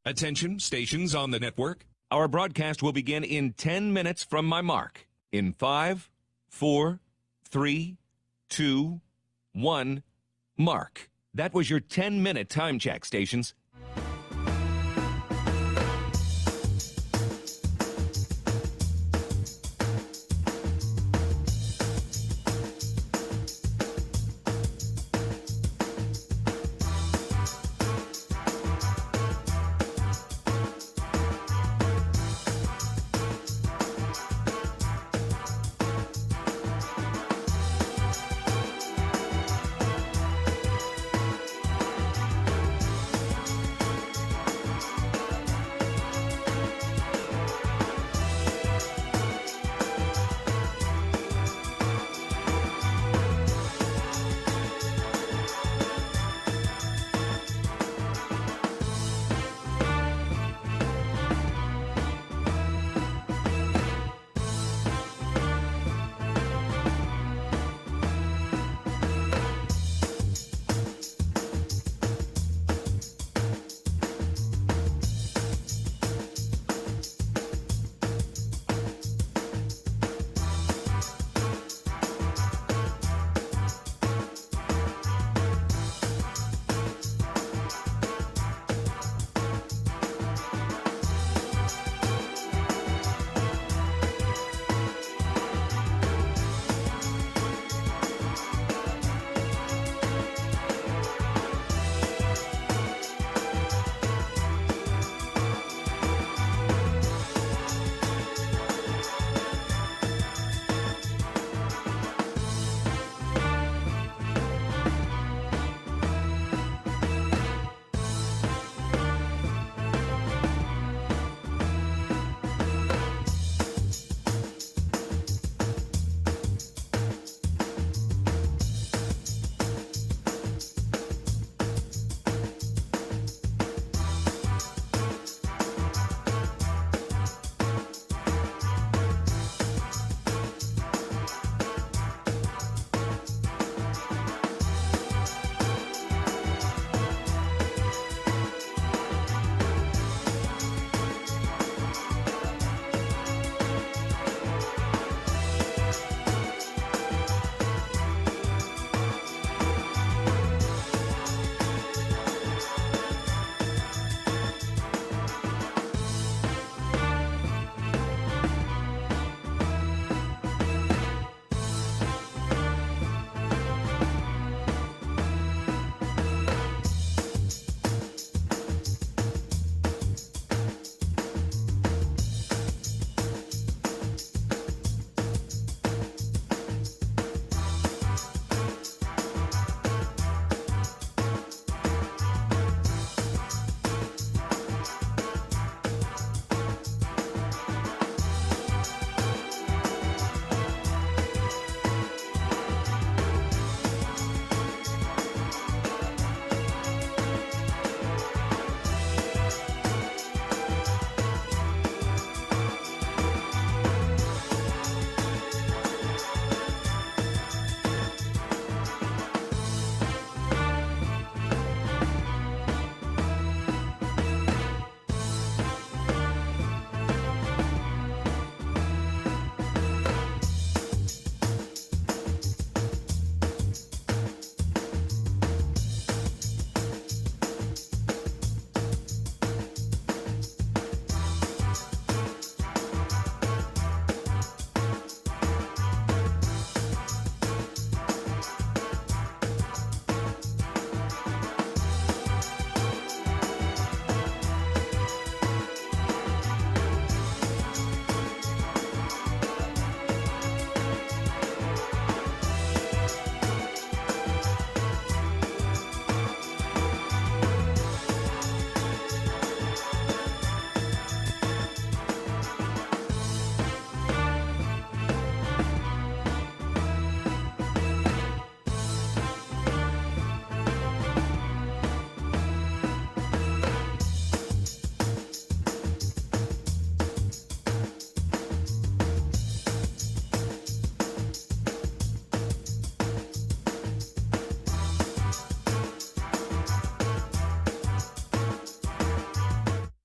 Attention, stations on the network. Our broadcast will begin in 10 minutes from my mark. In 5, 4, 3, 2, 1, mark. That was your 10-minute time check, stations.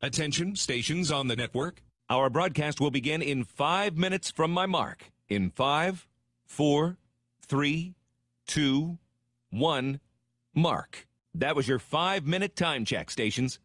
Attention, stations on the network. Our broadcast will begin in 5 minutes from my mark. In 5, 4, 3, 2, 1, mark. That was your 5-minute time check, stations.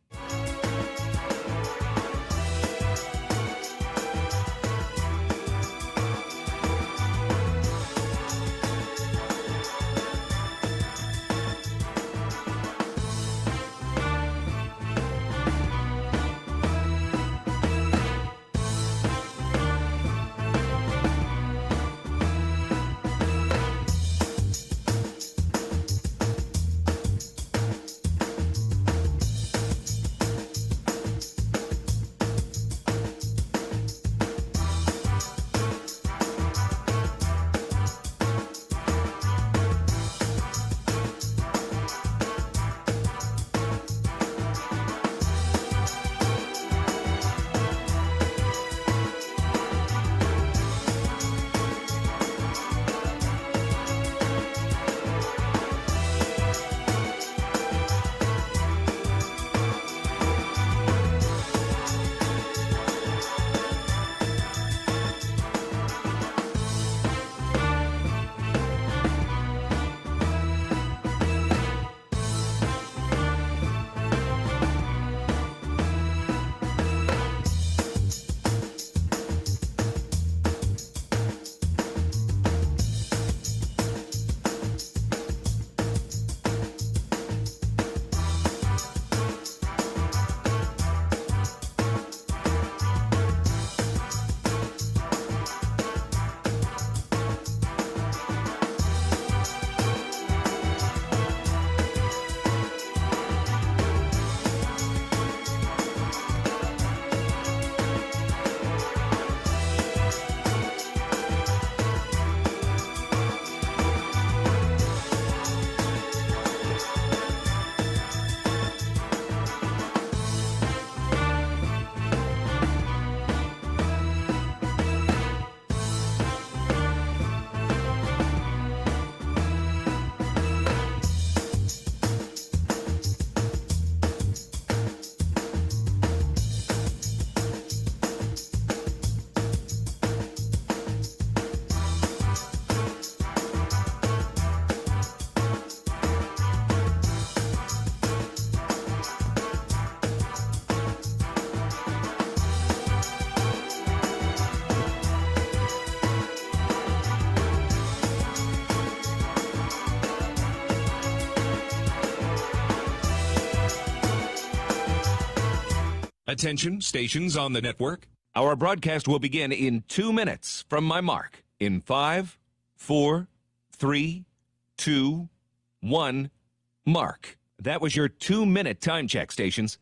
Attention, stations on the network. Our broadcast will begin in 2 minutes from my mark. In 5, 4, 3, 2, 1, mark. That was your 2-minute time check, stations.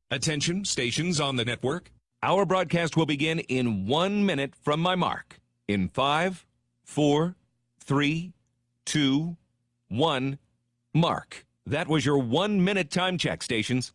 Attention, stations on the network. Our broadcast will begin in 1 minute from my mark. In 5, 4, 3, 2, 1, mark. That was your 1-minute time check, stations.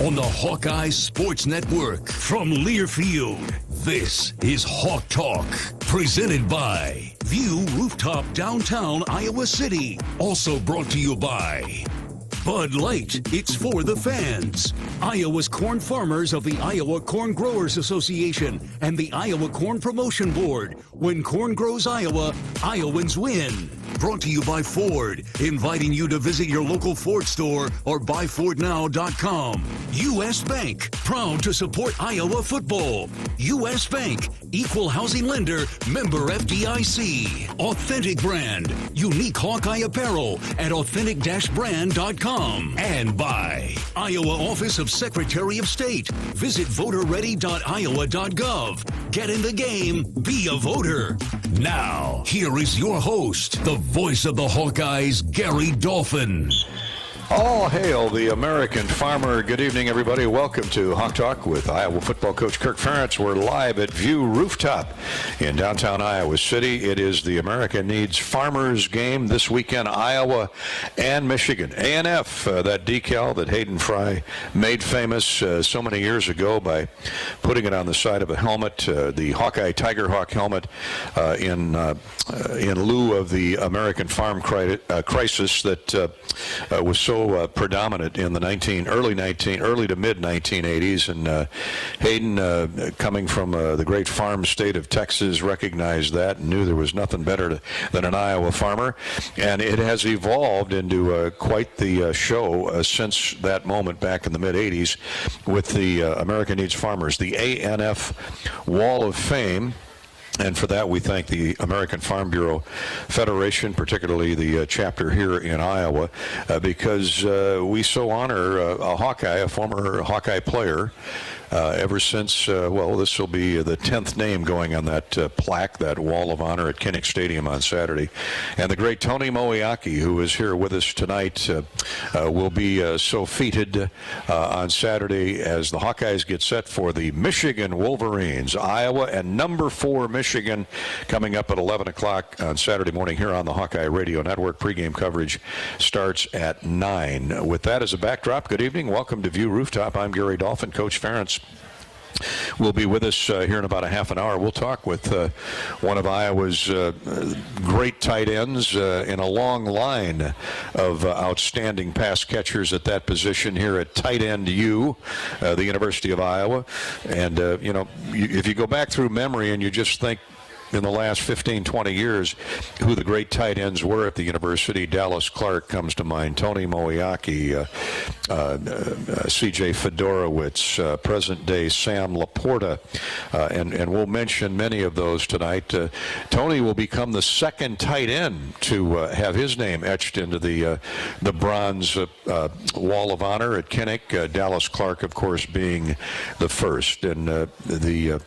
on the Hawkeye Sports Network. From Learfield, this is Hawk Talk, presented by View Rooftop, downtown Iowa City. Also brought to you by Bud Light, it's for the fans. Iowa's corn farmers of the Iowa Corn Growers Association and the Iowa Corn Promotion Board. When corn grows Iowa, Iowans win. Brought to you by Ford, inviting you to visit your local Ford store or buyfordnow.com. U.S. Bank, proud to support Iowa football. U.S. Bank, equal housing lender, member FDIC. Authentic Brand, unique Hawkeye apparel at authentic-brand.com. And by Iowa Office of Secretary of State. Visit voterready.iowa.gov. Get in the game, be a voter. Now, here is your host, the voice of the Hawkeyes, Gary Dolphin. All hail the American farmer. Good evening, everybody. Welcome to Hawk Talk with Iowa football coach Kirk Ferentz. We're live at View Rooftop in downtown Iowa City. It is the America Needs Farmers game this weekend, Iowa and Michigan. A&F, that decal that Hayden Fry made famous so many years ago by putting it on the side of a helmet, the Hawkeye Tiger Hawk helmet in lieu of the American farm crisis that was so predominant in the early to mid 1980s, and Hayden, coming from the great farm state of Texas, recognized that and knew there was nothing better than an Iowa farmer, and it has evolved into quite the show since that moment back in the mid 80s with the America Needs Farmers, the A&F Wall of Fame. And for that, we thank the American Farm Bureau Federation, particularly the chapter here in Iowa, because we so honor a Hawkeye, a former Hawkeye player, ever since, this will be the 10th name going on that plaque, that wall of honor at Kinnick Stadium on Saturday. And the great Tony Moiaki, who is here with us tonight, will be so feted on Saturday as the Hawkeyes get set for the Michigan Wolverines. Iowa and number 4 Michigan coming up at 11 o'clock on Saturday morning here on the Hawkeye Radio Network. Pregame coverage starts at 9. With that as a backdrop, good evening. Welcome to View Rooftop. I'm Gary Dolphin. Coach Ferentz will be with us here in about a half an hour. We'll talk with one of Iowa's great tight ends in a long line of outstanding pass catchers at that position here at tight end U, the University of Iowa. And, if you go back through memory and you just think, in the last 15, 20 years, who the great tight ends were at the university. Dallas Clark comes to mind, Tony Moiaki, C.J. Fedorowicz, present-day Sam Laporta, and we'll mention many of those tonight. Tony will become the second tight end to have his name etched into the bronze wall of honor at Kinnick. Dallas Clark, of course, being the first. And the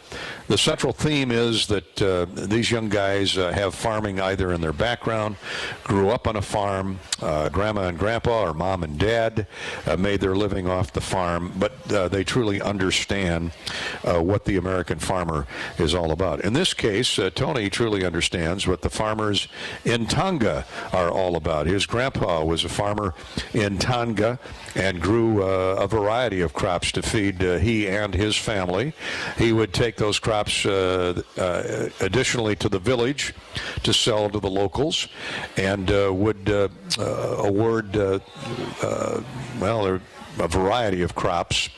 central theme is that these young guys have farming either in their background, grew up on a farm, grandma and grandpa or mom and dad made their living off the farm, but they truly understand what the American farmer is all about. In this case, Tony truly understands what the farmers in Tonga are all about. His grandpa was a farmer in Tonga and grew a variety of crops to feed he and his family. He would take those crops additionally to the village to sell to the locals, and would award a variety of crops.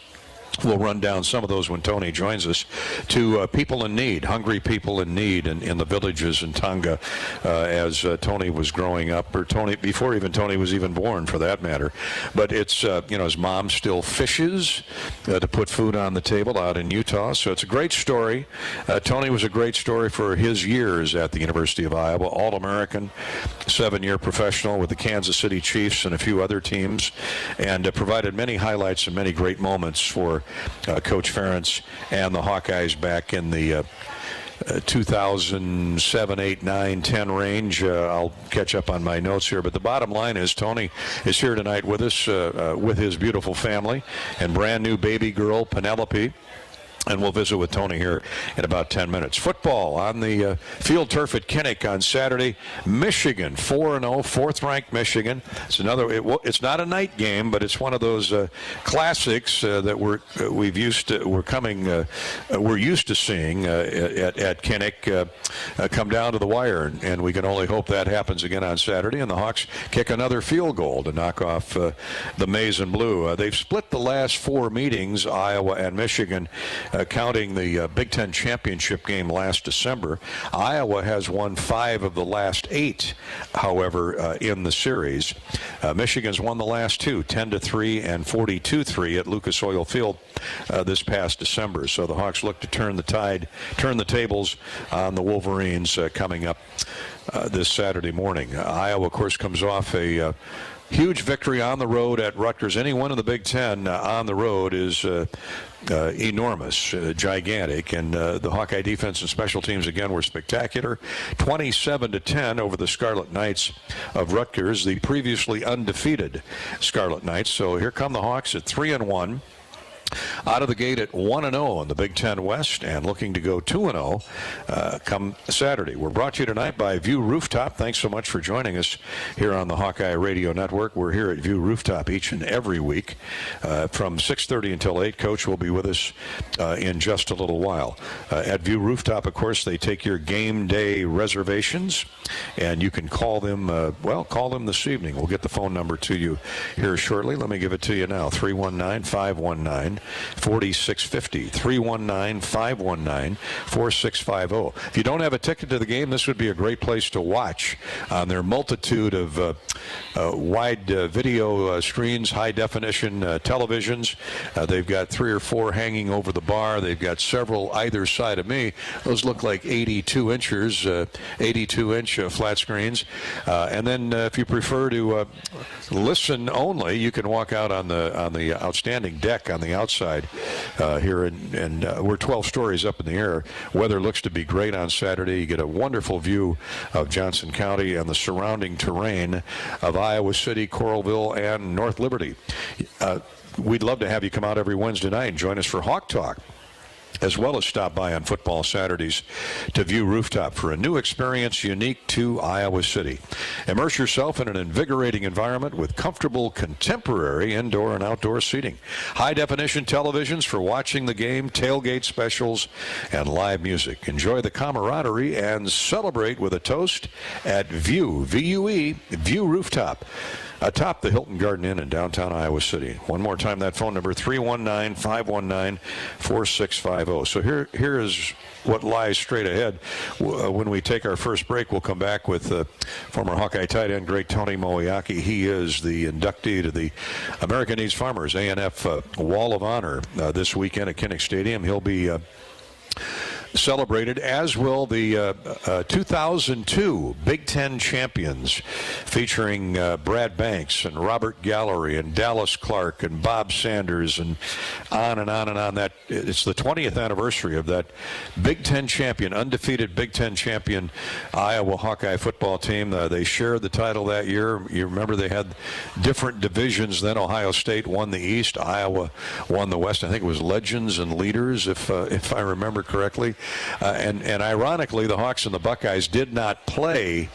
We'll run down some of those when Tony joins us, to people in need, hungry people in need in the villages in Tonga as Tony was growing up, or before even Tony was even born, for that matter. But it's, his mom still fishes to put food on the table out in Utah, so it's a great story. Tony was a great story for his years at the University of Iowa, All-American, 7-year professional with the Kansas City Chiefs and a few other teams, and provided many highlights and many great moments for Coach Ferentz and the Hawkeyes back in the 2007, 8, 9, 10 range. I'll catch up on my notes here, but the bottom line is Tony is here tonight with us with his beautiful family and brand new baby girl Penelope. And we'll visit with Tony here in about 10 minutes. Football on the field turf at Kinnick on Saturday. Michigan 4-0, fourth-ranked Michigan. It's not a night game, but it's one of those classics that we're used to seeing at Kinnick come down to the wire, and we can only hope that happens again on Saturday. And the Hawks kick another field goal to knock off the Maize and Blue. They've split the last 4 meetings, Iowa and Michigan. Counting the Big Ten championship game last December. Iowa has won 5 of the last 8, however, in the series. Michigan's won the last 2, 10-3 and 42-3 at Lucas Oil Field this past December. So the Hawks look to turn the tables on the Wolverines coming up this Saturday morning. Iowa, of course, comes off a huge victory on the road at Rutgers. Anyone in the Big Ten on the road is enormous, gigantic, and the Hawkeye defense and special teams again were spectacular. 27-10 over the Scarlet Knights of Rutgers, the previously undefeated Scarlet Knights. So here come the Hawks at 3-1. Out of the gate at 1-0 in the Big Ten West and looking to go 2-0 come Saturday. We're brought to you tonight by View Rooftop. Thanks so much for joining us here on the Hawkeye Radio Network. We're here at View Rooftop each and every week from 6:30 until 8. Coach will be with us in just a little while. At View Rooftop, of course, they take your game day reservations, and you can call them, call them this evening. We'll get the phone number to you here shortly. Let me give it to you now, 319-519-4650, 319-519-4650. If you don't have a ticket to the game, this would be a great place to watch on their multitude of wide video screens, high-definition televisions. They've got 3 or 4 hanging over the bar. They've got several either side of me. Those look like 82-inch flat screens. And then if you prefer to listen only, you can walk out on the outstanding deck on the outside here, and we're 12 stories up in the air. Weather looks to be great on Saturday. You get a wonderful view of Johnson County and the surrounding terrain of Iowa City, Coralville, and North Liberty. We'd love to have you come out every Wednesday night and join us for Hawk Talk, as well as stop by on football Saturdays to View Rooftop for a new experience unique to Iowa City. Immerse yourself in an invigorating environment with comfortable contemporary indoor and outdoor seating, high-definition televisions for watching the game, tailgate specials, and live music. Enjoy the camaraderie and celebrate with a toast at View, V-U-E, View Rooftop, atop the Hilton Garden Inn in downtown Iowa City. One more time, that phone number, 319-519-4650. So here is what lies straight ahead. When we take our first break, we'll come back with former Hawkeye tight end, great Tony Moiaki. He is the inductee to the American Needs Farmers A&F Wall of Honor this weekend at Kinnick Stadium. He'll be celebrated, as will the 2002 Big Ten champions, featuring Brad Banks and Robert Gallery and Dallas Clark and Bob Sanders, and on and on and on. That it's the 20th anniversary of that Big Ten champion, undefeated Big Ten champion Iowa Hawkeye football team. They shared the title that year. You remember they had different divisions then. Ohio State won the East, Iowa won the West. I think it was Legends and Leaders, if I remember correctly. And ironically, the Hawks and the Buckeyes did not play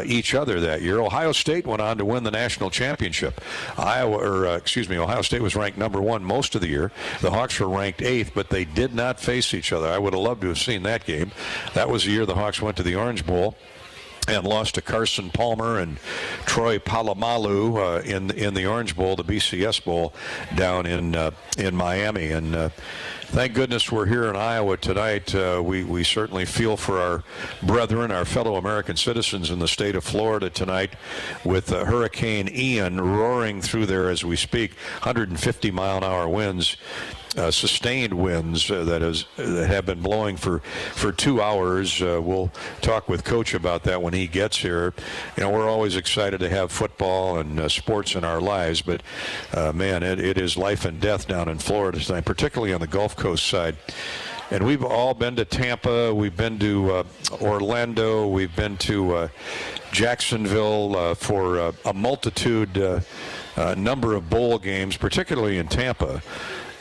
each other that year. Ohio State went on to win the national championship. Ohio State was ranked number 1 most of the year. The Hawks were ranked 8th, but they did not face each other. I would have loved to have seen that game. That was the year the Hawks went to the Orange Bowl and lost to Carson Palmer and Troy Polamalu in the Orange Bowl, the BCS Bowl, down in Miami. And thank goodness we're here in Iowa tonight. We certainly feel for our brethren, our fellow American citizens in the state of Florida tonight, with Hurricane Ian roaring through there as we speak. 150-mile-an-hour winds. Sustained winds that have been blowing for 2 hours. We'll talk with Coach about that when he gets here. You know, we're always excited to have football and sports in our lives, but man, it is life and death down in Florida tonight, particularly on the Gulf Coast side. And we've all been to Tampa, we've been to Orlando, we've been to Jacksonville for a multitude number of bowl games, particularly in Tampa.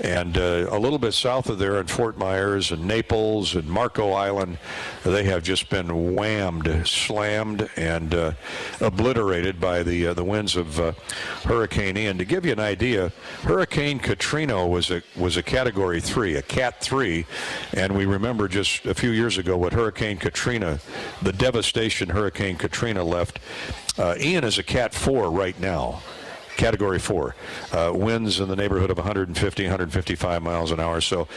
And a little bit south of there in Fort Myers and Naples and Marco Island, they have just been whammed, slammed, and obliterated by the winds of Hurricane Ian. To give you an idea, Hurricane Katrina was a Category 3, a Cat 3, and we remember just a few years ago what Hurricane Katrina, the devastation Hurricane Katrina left. Ian is a Cat 4 right now. Category 4, winds in the neighborhood of 150, 155 miles an hour. So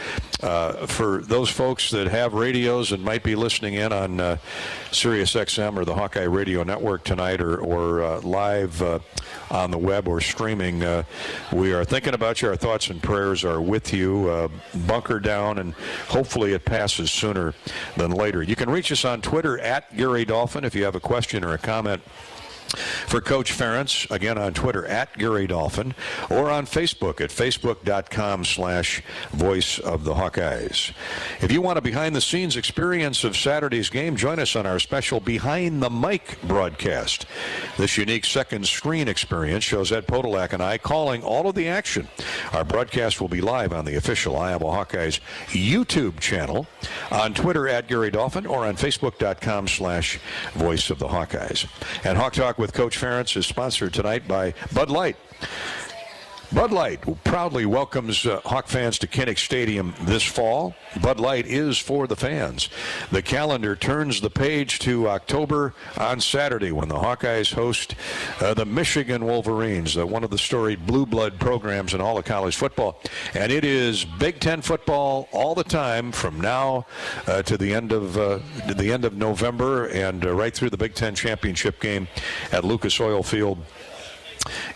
for those folks that have radios and might be listening in on Sirius XM or the Hawkeye Radio Network tonight, or live on the web or streaming, we are thinking about you. Our thoughts and prayers are with you. Bunker down, and hopefully it passes sooner than later. You can reach us on Twitter at Gary Dolphin if you have a question or a comment for Coach Ferentz, again on Twitter at Gary Dolphin, or on Facebook at facebook.com/Voice of the Hawkeyes. If you want a behind-the-scenes experience of Saturday's game, join us on our special Behind the Mic broadcast. This unique second screen experience shows Ed Podolak and I calling all of the action. Our broadcast will be live on the official Iowa Hawkeyes YouTube channel, on Twitter at Gary Dolphin, or on facebook.com/Voice of the Hawkeyes. And Hawk Talk with Coach Ferentz is sponsored tonight by Bud Light. Bud Light proudly welcomes Hawk fans to Kinnick Stadium this fall. Bud Light is for the fans. The calendar turns the page to October on Saturday when the Hawkeyes host the Michigan Wolverines, one of the storied blue blood programs in all of college football. And it is Big Ten football all the time from now to the end of November, and right through the Big Ten championship game at Lucas Oil Field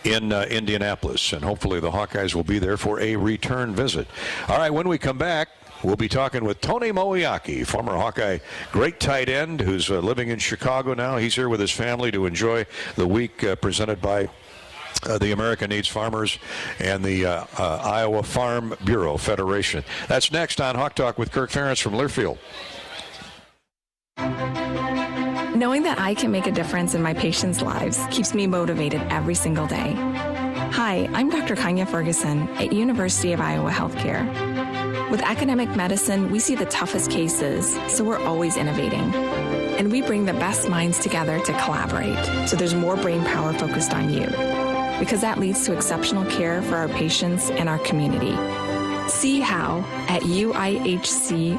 in Indianapolis, and hopefully the Hawkeyes will be there for a return visit. All right, when we come back, we'll be talking with Tony Moiaki, former Hawkeye great tight end who's living in Chicago now. He's here with his family to enjoy the week presented by the American Needs Farmers and the Iowa Farm Bureau Federation. That's next on Hawk Talk with Kirk Ferentz from Learfield. Knowing that I can make a difference in my patients' lives keeps me motivated every single day. Hi, I'm Dr. Kanya Ferguson at University of Iowa Healthcare. With academic medicine, we see the toughest cases, so we're always innovating. And we bring the best minds together to collaborate, so there's more brain power focused on you. Because that leads to exceptional care for our patients and our community. See how at uihc.org.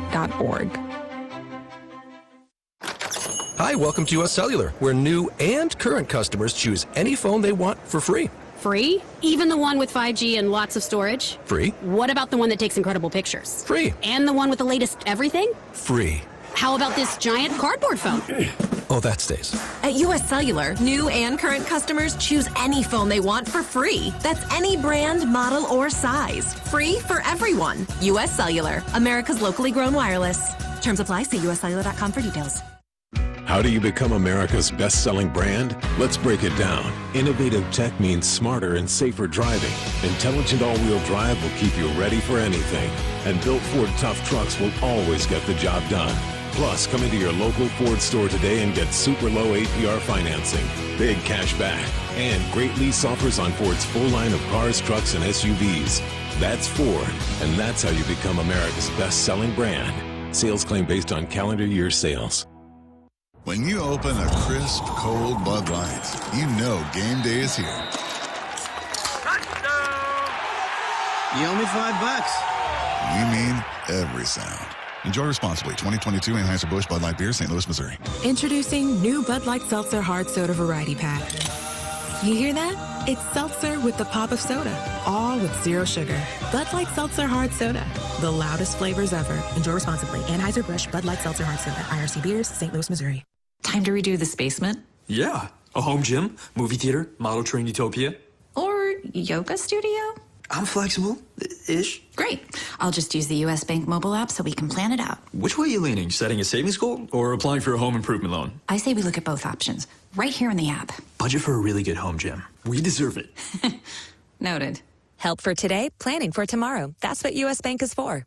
Hi, welcome to US Cellular, where new and current customers choose any phone they want for free. Free? Even the one with 5G and lots of storage? Free. What about the one that takes incredible pictures? Free. And the one with the latest everything? Free. How about this giant cardboard phone? Oh, that stays. At US Cellular, new and current customers choose any phone they want for free. That's any brand, model, or size. Free for everyone. US Cellular, America's locally grown wireless. Terms apply. See uscellular.com for details. How do you become America's best-selling brand? Let's break it down. Innovative tech means smarter and safer driving. Intelligent all-wheel drive will keep you ready for anything. And built Ford tough trucks will always get the job done. Plus, come into your local Ford store today and get super low APR financing, big cash back, and great lease offers on Ford's full line of cars, trucks, and SUVs. That's Ford, and that's how you become America's best-selling brand. Sales claim based on calendar year sales. When you open a crisp, cold Bud Light, you know game day is here. Touchdown! You owe me $5. We mean every sound. Enjoy responsibly. 2022 Anheuser-Busch Bud Light Beer, St. Louis, Missouri. Introducing new Bud Light Seltzer Hard Soda Variety Pack. You hear that? It's seltzer with the pop of soda, all with zero sugar. Bud Light Seltzer Hard Soda, the loudest flavors ever. Enjoy responsibly. Anheuser-Busch Bud Light Seltzer Hard Soda, IRC Beers, St. Louis, Missouri. Time to redo this basement? Yeah. A home gym, movie theater, model train utopia. Or yoga studio? I'm flexible-ish. Great. I'll just use the U.S. Bank mobile app so we can plan it out. Which way are you leaning? Setting a savings goal or applying for a home improvement loan? I say we look at both options, right here in the app. Budget for a really good home gym. We deserve it. Noted. Help for today, planning for tomorrow. That's what U.S. Bank is for.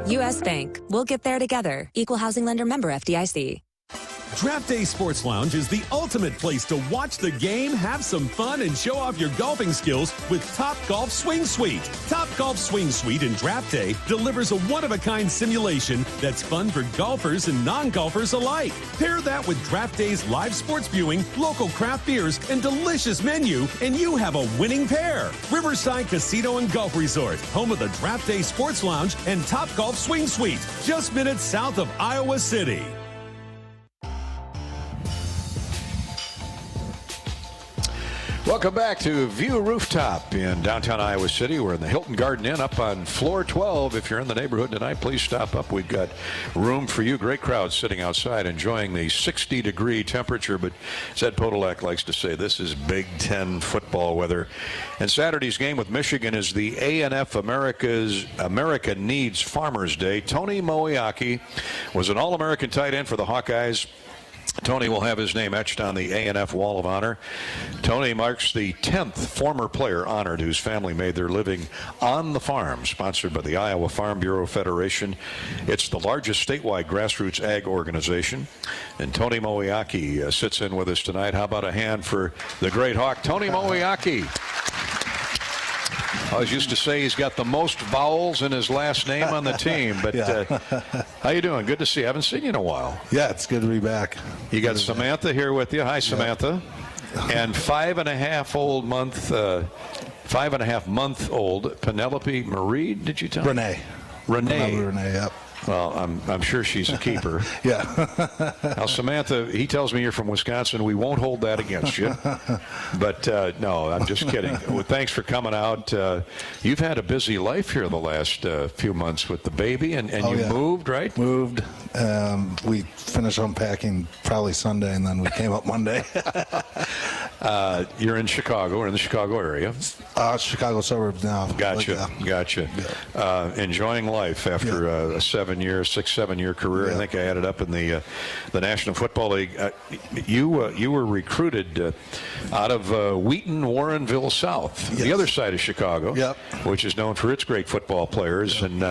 U.S. Bank. We'll get there together. Equal housing lender member FDIC. Draft Day Sports Lounge is the ultimate place to watch the game, have some fun, and show off your golfing skills with Top Golf Swing Suite. Top Golf Swing Suite in Draft Day delivers a one-of-a-kind simulation that's fun for golfers and non-golfers alike. Pair that with Draft Day's live sports viewing, local craft beers, and delicious menu, and you have a winning pair. Riverside Casino and Golf Resort, home of the Draft Day Sports Lounge and Top Golf Swing Suite, just minutes south of Iowa City. Welcome back to View Rooftop in downtown Iowa City. We're in the Hilton Garden Inn up on floor 12. If you're in the neighborhood tonight, please stop up. We've got room for you. Great crowd sitting outside enjoying the 60-degree temperature. But as Ed Podolak likes to say, this is Big Ten football weather. And Saturday's game with Michigan is the A&F America Needs Farmers Day. Tony Moeaki was an All-American tight end for the Hawkeyes. Tony will have his name etched on the A&F Wall of Honor. Tony marks the 10th former player honored whose family made their living on the farm, sponsored by the Iowa Farm Bureau Federation. It's the largest statewide grassroots ag organization. And Tony Moeaki sits in with us tonight. How about a hand for the great Hawk, Tony Moeaki? I always used to say he's got the most vowels in his last name on the team. But how you doing? Good to see you. I haven't seen you in a while. Yeah, it's good to be back. You got Samantha here with you. Hi, Samantha. And 5.5-month-old Penelope Marie, did you tell me? Renee, yep. Well, I'm sure she's a keeper. Yeah. Now, Samantha, he tells me you're from Wisconsin. We won't hold that against you. But, no, I'm just kidding. Well, thanks for coming out. You've had a busy life here the last few months with the baby, and you moved, right? Moved. We finished unpacking probably Sunday, and then we came up Monday. You're in Chicago, or in the Chicago area? Chicago suburbs now. Gotcha. Yeah. Enjoying life after a 6-7 year career. I think I added up in the National Football League. You were recruited out of Wheaton, Warrenville South, the other side of Chicago, which is known for its great football players. And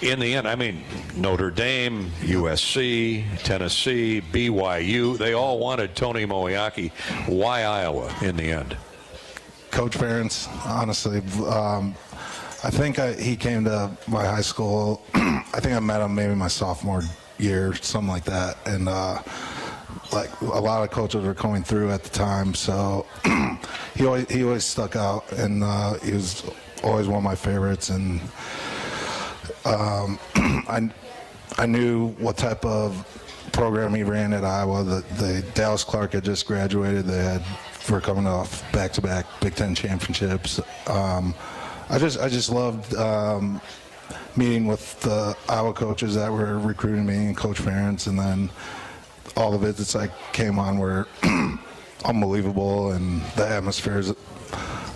in the end, I mean, Notre Dame, USC, Tennessee, BYU, they all wanted Tony Moeaki. Why Iowa in the end? Coach Ferentz, honestly. I think he came to my high school. I think I met him maybe my sophomore year, something like that. And like a lot of coaches were coming through at the time, so he always stuck out, and he was always one of my favorites. And I knew what type of program he ran at Iowa. The Dallas Clark had just graduated. We're coming off back-to-back Big Ten championships. I just loved meeting with the Iowa coaches that were recruiting me and Coach Ferentz, and then all the visits I came on were unbelievable, and the atmosphere is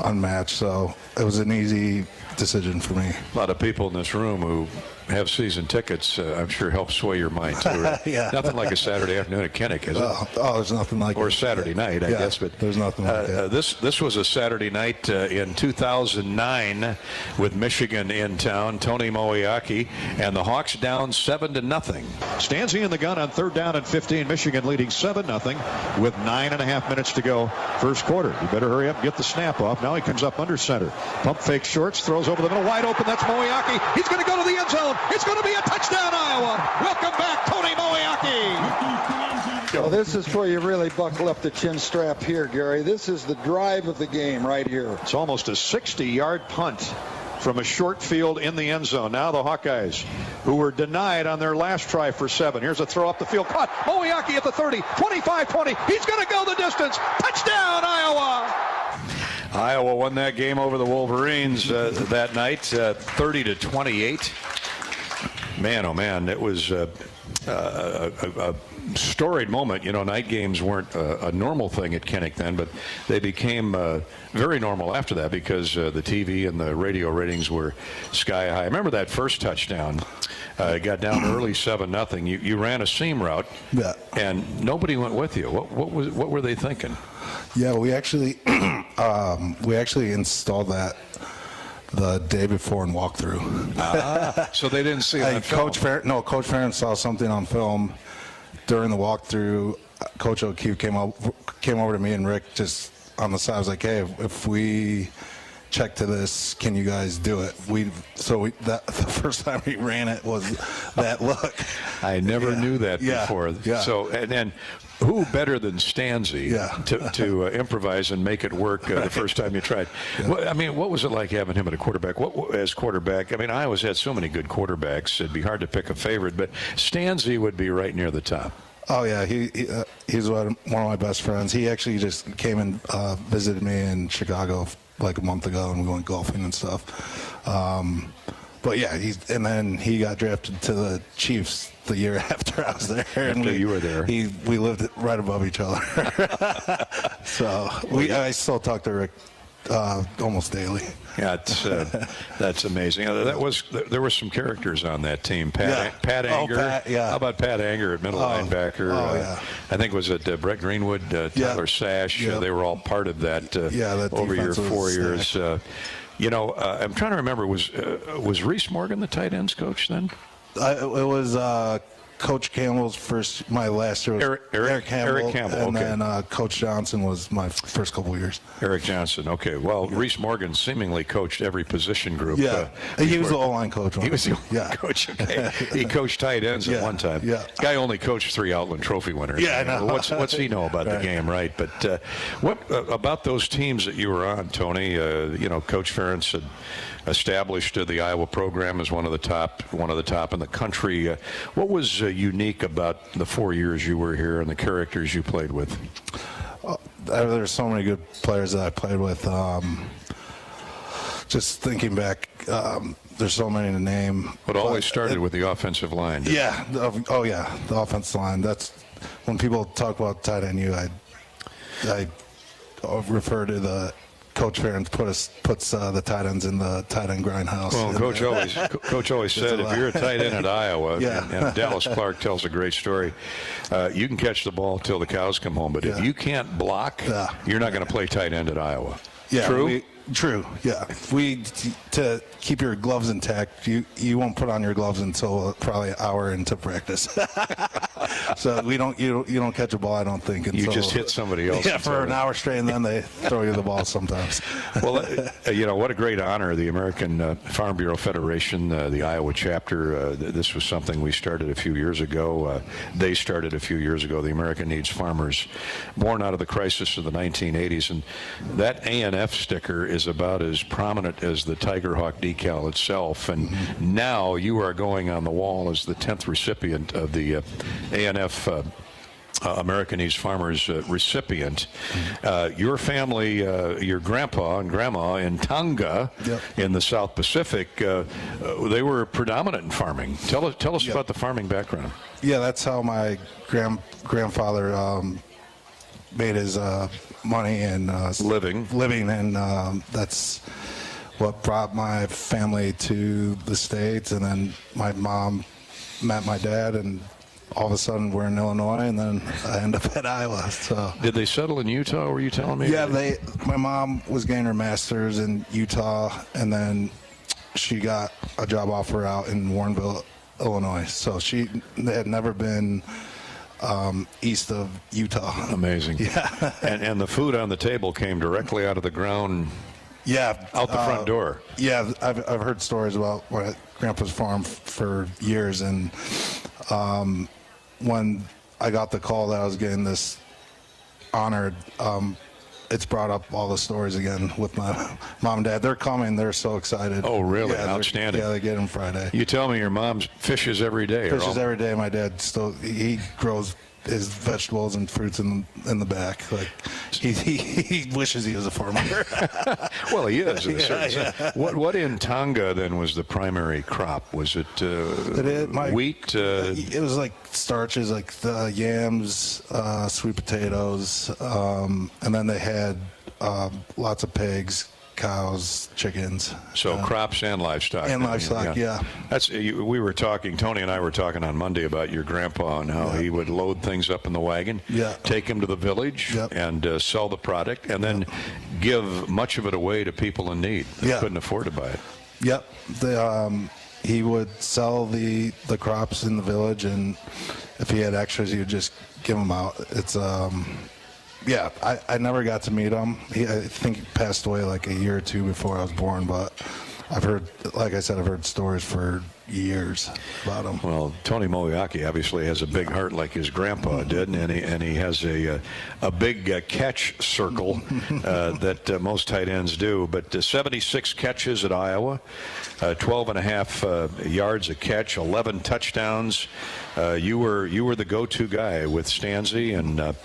unmatched. So it was an easy decision for me. A lot of people in this room who have season tickets, I'm sure help sway your mind too. Right? Yeah. Nothing like a Saturday afternoon at Kinnick, is it? There's nothing like it. Or Saturday night, I guess. But there's nothing like it. This was a Saturday night in 2009 with Michigan in town. Tony Moeaki and the Hawks down 7-0. Stanzi in the gun on 3rd down and 15. Michigan leading 7-0 with 9.5 minutes to go. First quarter. You better hurry up and get the snap off. Now he comes up under center. Pump fake shorts, throws over the middle, wide open. That's Moeaki. He's going to go to the end zone. It's going to be a touchdown, Iowa. Welcome back, Tony Moeaki. Well, this is where you really buckle up the chin strap here, Gary. This is the drive of the game right here. It's almost a 60-yard punt from a short field in the end zone. Now the Hawkeyes, who were denied on their last try for 7. Here's a throw up the field. Caught. Moeaki at the 30, 25-20. He's going to go the distance. Touchdown, Iowa. Iowa won that game over the Wolverines that night, 30-28. Man, oh man, it was a storied moment. You know, night games weren't a normal thing at Kinnick then, but they became very normal after that because the TV and the radio ratings were sky high. I remember that first touchdown. It got down early 7-0. You ran a seam route, and nobody went with you. What were they thinking? Yeah, we actually installed that the day before in walkthrough. So they didn't see it on film. Coach Ferentz saw something on film, during the walkthrough, Coach O'Keefe came over to me and Rick just on the side. I was like, hey, if we check to this, can you guys do it? The first time we ran it was that look. I never knew that before. Yeah. So and then who better than Stanzi to improvise and make it work the first time you tried? I mean, what was it like having him at a quarterback? As quarterback, I mean, Iowa's had so many good quarterbacks. It'd be hard to pick a favorite, but Stanzi would be right near the top. Oh yeah, he's one of my best friends. He actually just came and visited me in Chicago like a month ago, and we went golfing and stuff. But yeah, then he got drafted to the Chiefs the year after I was there. After you were there. We lived right above each other. So I still talk to Rick almost daily. Yeah, that's amazing. There were some characters on that team. Pat Anger. How about Pat Anger at middle linebacker? I think was it Brett Greenwood, Tyler Sash. They were all part of that over your 4 years. I'm trying to remember. Was Reese Morgan the tight ends coach then? It was Coach Campbell's my last year was Eric Campbell, and then Coach Johnson was my first couple of years. Eric Johnson, okay. Well, Reese Morgan seemingly coached every position group. Yeah, he was the O-line coach. He was the O-line coach, okay. He coached tight ends at one time. Yeah. Guy only coached 3 Outland Trophy winners. Yeah, I know. What's he know about the game, right? But what about those teams that you were on, Tony? Coach Ferentz had established the Iowa program as one of the top in the country. What was unique about the 4 years you were here and the characters you played with? There's so many good players that I played with. Just thinking back, there's so many to name. But always started with the offensive line. Yeah. The offensive line. That's when people talk about tight end. I refer to the Coach Ferentz puts the tight ends in the tight end grindhouse. Well, Coach always said if you're a tight end at Iowa, and Dallas Clark tells a great story, you can catch the ball till the cows come home, but if you can't block, you're not going to play tight end at Iowa. Yeah, true. True. Yeah. To keep your gloves intact, you won't put on your gloves until probably an hour into practice. So you don't catch a ball, I don't think. You just hit somebody else. Yeah, for an hour straight, and then they throw you the ball sometimes. Well, what a great honor. The American Farm Bureau Federation, the Iowa chapter. This was something we started a few years ago. They started a few years ago. The American Needs Farmers, born out of the crisis of the 1980s, and that A&F sticker is about as prominent as the Tiger Hawk decal itself, and now you are going on the wall as the 10th recipient of the A&F American Needs Farmers recipient. Your family, your grandpa and grandma in Tonga in the South Pacific, they were predominant in farming. Tell us about the farming background. Yeah, that's how my grandfather made his money and living, and that's what brought my family to the States. And then my mom met my dad, and all of a sudden we're in Illinois, and then I end up at Iowa. So did they settle in Utah? Were you telling me? Yeah, my mom was getting her master's in Utah, and then she got a job offer out in Warrenville, Illinois. So she had never been east of Utah. Amazing. Yeah. and the food on the table came directly out of the ground. Yeah, out the front door. Yeah, I've heard stories about my grandpa's farm for years, and when I got the call that I was getting this honored, it's brought up all the stories again with my mom and dad. They're coming. They're so excited. Oh, really? Yeah, outstanding. Yeah, they get them Friday. You tell me your mom fishes every day. Fishes every day. My dad he grows his vegetables and fruits in the back. Like he wishes he was a farmer. Well, he is. In a certain sense. What in Tonga then was the primary crop? Was it wheat? It was like starches, like the yams, sweet potatoes, and then they had lots of pigs, cows, chickens. So crops and livestock. And livestock, yeah. We were talking, Tony and I were talking on Monday about your grandpa and how he would load things up in the wagon, take them to the village, and sell the product, and then give much of it away to people in need that couldn't afford to buy it. Yep. he would sell the crops in the village, and if he had extras, he would just give them out. It's yeah, I never got to meet him. I think he passed away like a year or two before I was born, but I've heard, like I said, I've heard stories for years about him. Well, Tony Moeaki obviously has a big heart like his grandpa did, and he has a big catch circle that most tight ends do. But 76 catches at Iowa, 12.5 yards a catch, 11 touchdowns. You were the go-to guy with Stanzi, and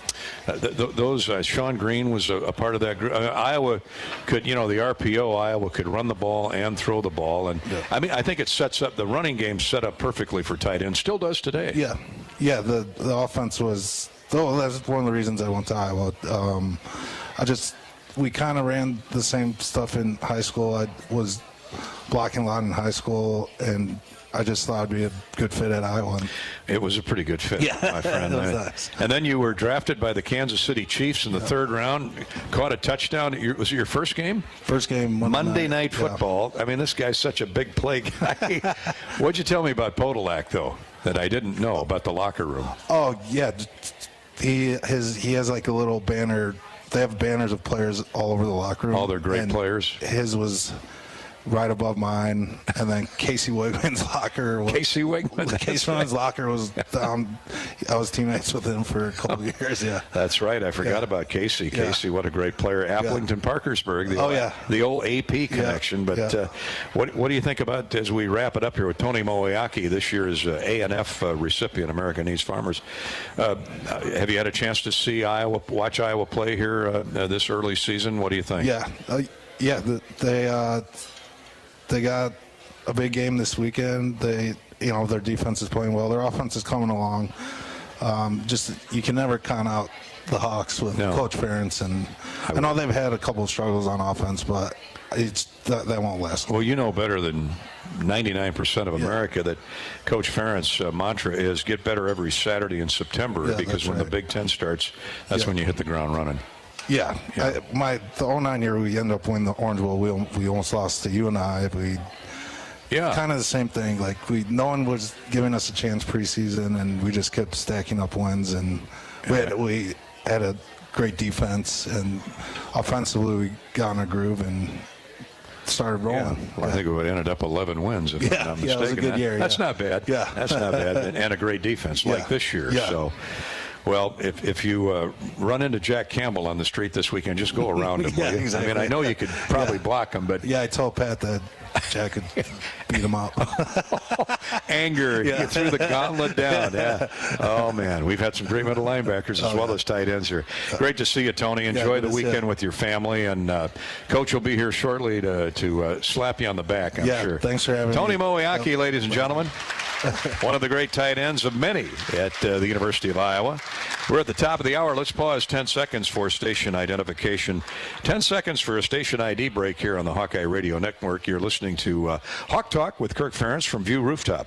those Sean Green was a part of that group. Iowa could, the RPO, Iowa could run the ball and throw the ball, and I mean, I think it sets up the running game set up perfectly for tight ends. Still does today. Yeah. The offense was. That's one of the reasons I went to Iowa. We kind of ran the same stuff in high school. I was blocking a lot in high school, and I just thought I'd be a good fit at Iowa. It was a pretty good fit, my friend. Nice. And then you were drafted by the Kansas City Chiefs in the third round, caught a touchdown. Was it your first game? First game. Monday Night Football. I mean, this guy's such a big play guy. What'd you tell me about Podolak, though, that I didn't know about the locker room? Oh, yeah. He has like a little banner. They have banners of players all over the locker room. All their great players. His was right above mine, and then Casey Wigman's locker. Casey Wigman's locker was down. I was teammates with him for a couple of years. Yeah, that's right. I forgot about Casey. Casey, what a great player. Applington, Parkersburg. The old AP connection. But what do you think about, as we wrap it up here with Tony Moeaki, this year's A&F recipient, America Needs Farmers? Have you had a chance to see watch Iowa play here this early season? What do you think? They got a big game this weekend. Their defense is playing well. Their offense is coming along. You can never count out the Hawks with Coach Ferentz, and I know they've had a couple of struggles on offense, but that won't last. Well, you know better than 99% of America that Coach Ferentz' mantra is get better every Saturday in September, because when the Big Ten starts, that's when you hit the ground running. Yeah. The 2009 year, we ended up winning the Orange Bowl. We almost lost to UNI. Kind of the same thing. Like no one was giving us a chance preseason, and we just kept stacking up wins. And we had a great defense, and offensively we got in a groove and started rolling. I think it ended up 11 wins, if I'm not mistaken. It was a good year. That's not bad. That's not bad, and a great defense like this year. So. Well, if you run into Jack Campbell on the street this weekend, just go around him. Exactly. I mean, I know you could probably block him, but I told Pat that Jack could beat him up. Anger, you threw the gauntlet down. Oh man, we've had some great middle linebackers as well as tight ends here. Great to see you, Tony. Enjoy the weekend with your family, and Coach will be here shortly to slap you on the back, I'm sure. Thanks for having me. Tony Moeaki, ladies and gentlemen. One of the great tight ends of many at the University of Iowa. We're at the top of the hour. Let's pause 10 seconds for station identification. 10 seconds for a station ID break here on the Hawkeye Radio Network. You're listening to Hawk Talk with Kirk Ferentz from View Rooftop.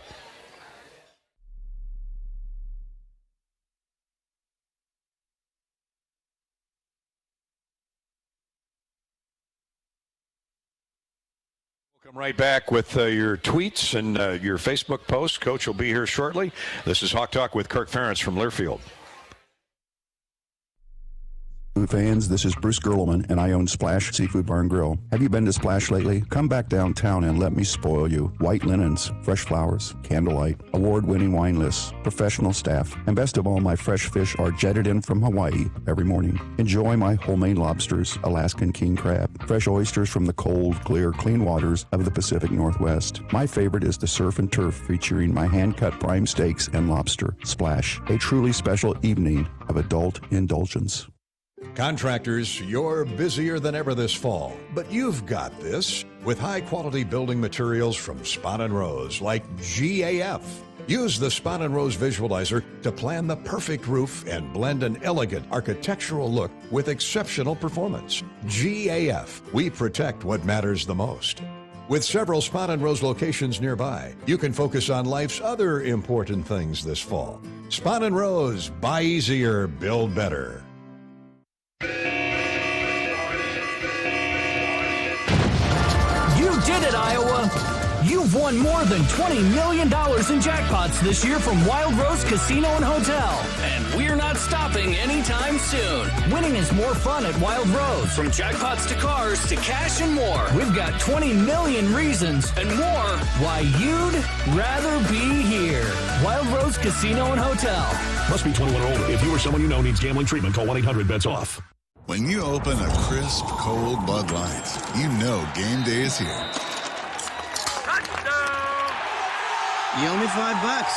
Come right back with your tweets and your Facebook posts. Coach will be here shortly. This is Hawk Talk with Kirk Ferentz from Learfield. Fans, this is Bruce Gerleman, and I own Splash Seafood Bar and Grill. Have you been to Splash lately? Come back downtown and let me spoil you. White linens, fresh flowers, candlelight, award-winning wine lists, professional staff, and best of all, my fresh fish are jetted in from Hawaii every morning. Enjoy my homemade lobsters, Alaskan king crab, fresh oysters from the cold, clear, clean waters of the Pacific Northwest. My favorite is the surf and turf, featuring my hand-cut prime steaks and lobster. Splash, a truly special evening of adult indulgence. Contractors, you're busier than ever this fall, but you've got this with high-quality building materials from Spahn & Rose, like GAF. Use the Spahn & Rose Visualizer to plan the perfect roof and blend an elegant architectural look with exceptional performance. GAF, we protect what matters the most. With several Spahn & Rose locations nearby, you can focus on life's other important things this fall. Spahn & Rose, buy easier, build better. You did it, Iowa! You've won more than $20 million in jackpots this year from Wild Rose Casino and Hotel. And we're not stopping anytime soon. Winning is more fun at Wild Rose. From jackpots to cars to cash and more. We've got 20 million reasons and more why you'd rather be here. Wild Rose Casino and Hotel. Must be 21 or older. If you or someone you know needs gambling treatment, call 1-800-BETS-OFF. When you open a crisp, cold Bud Light, you know game day is here. You owe me $5.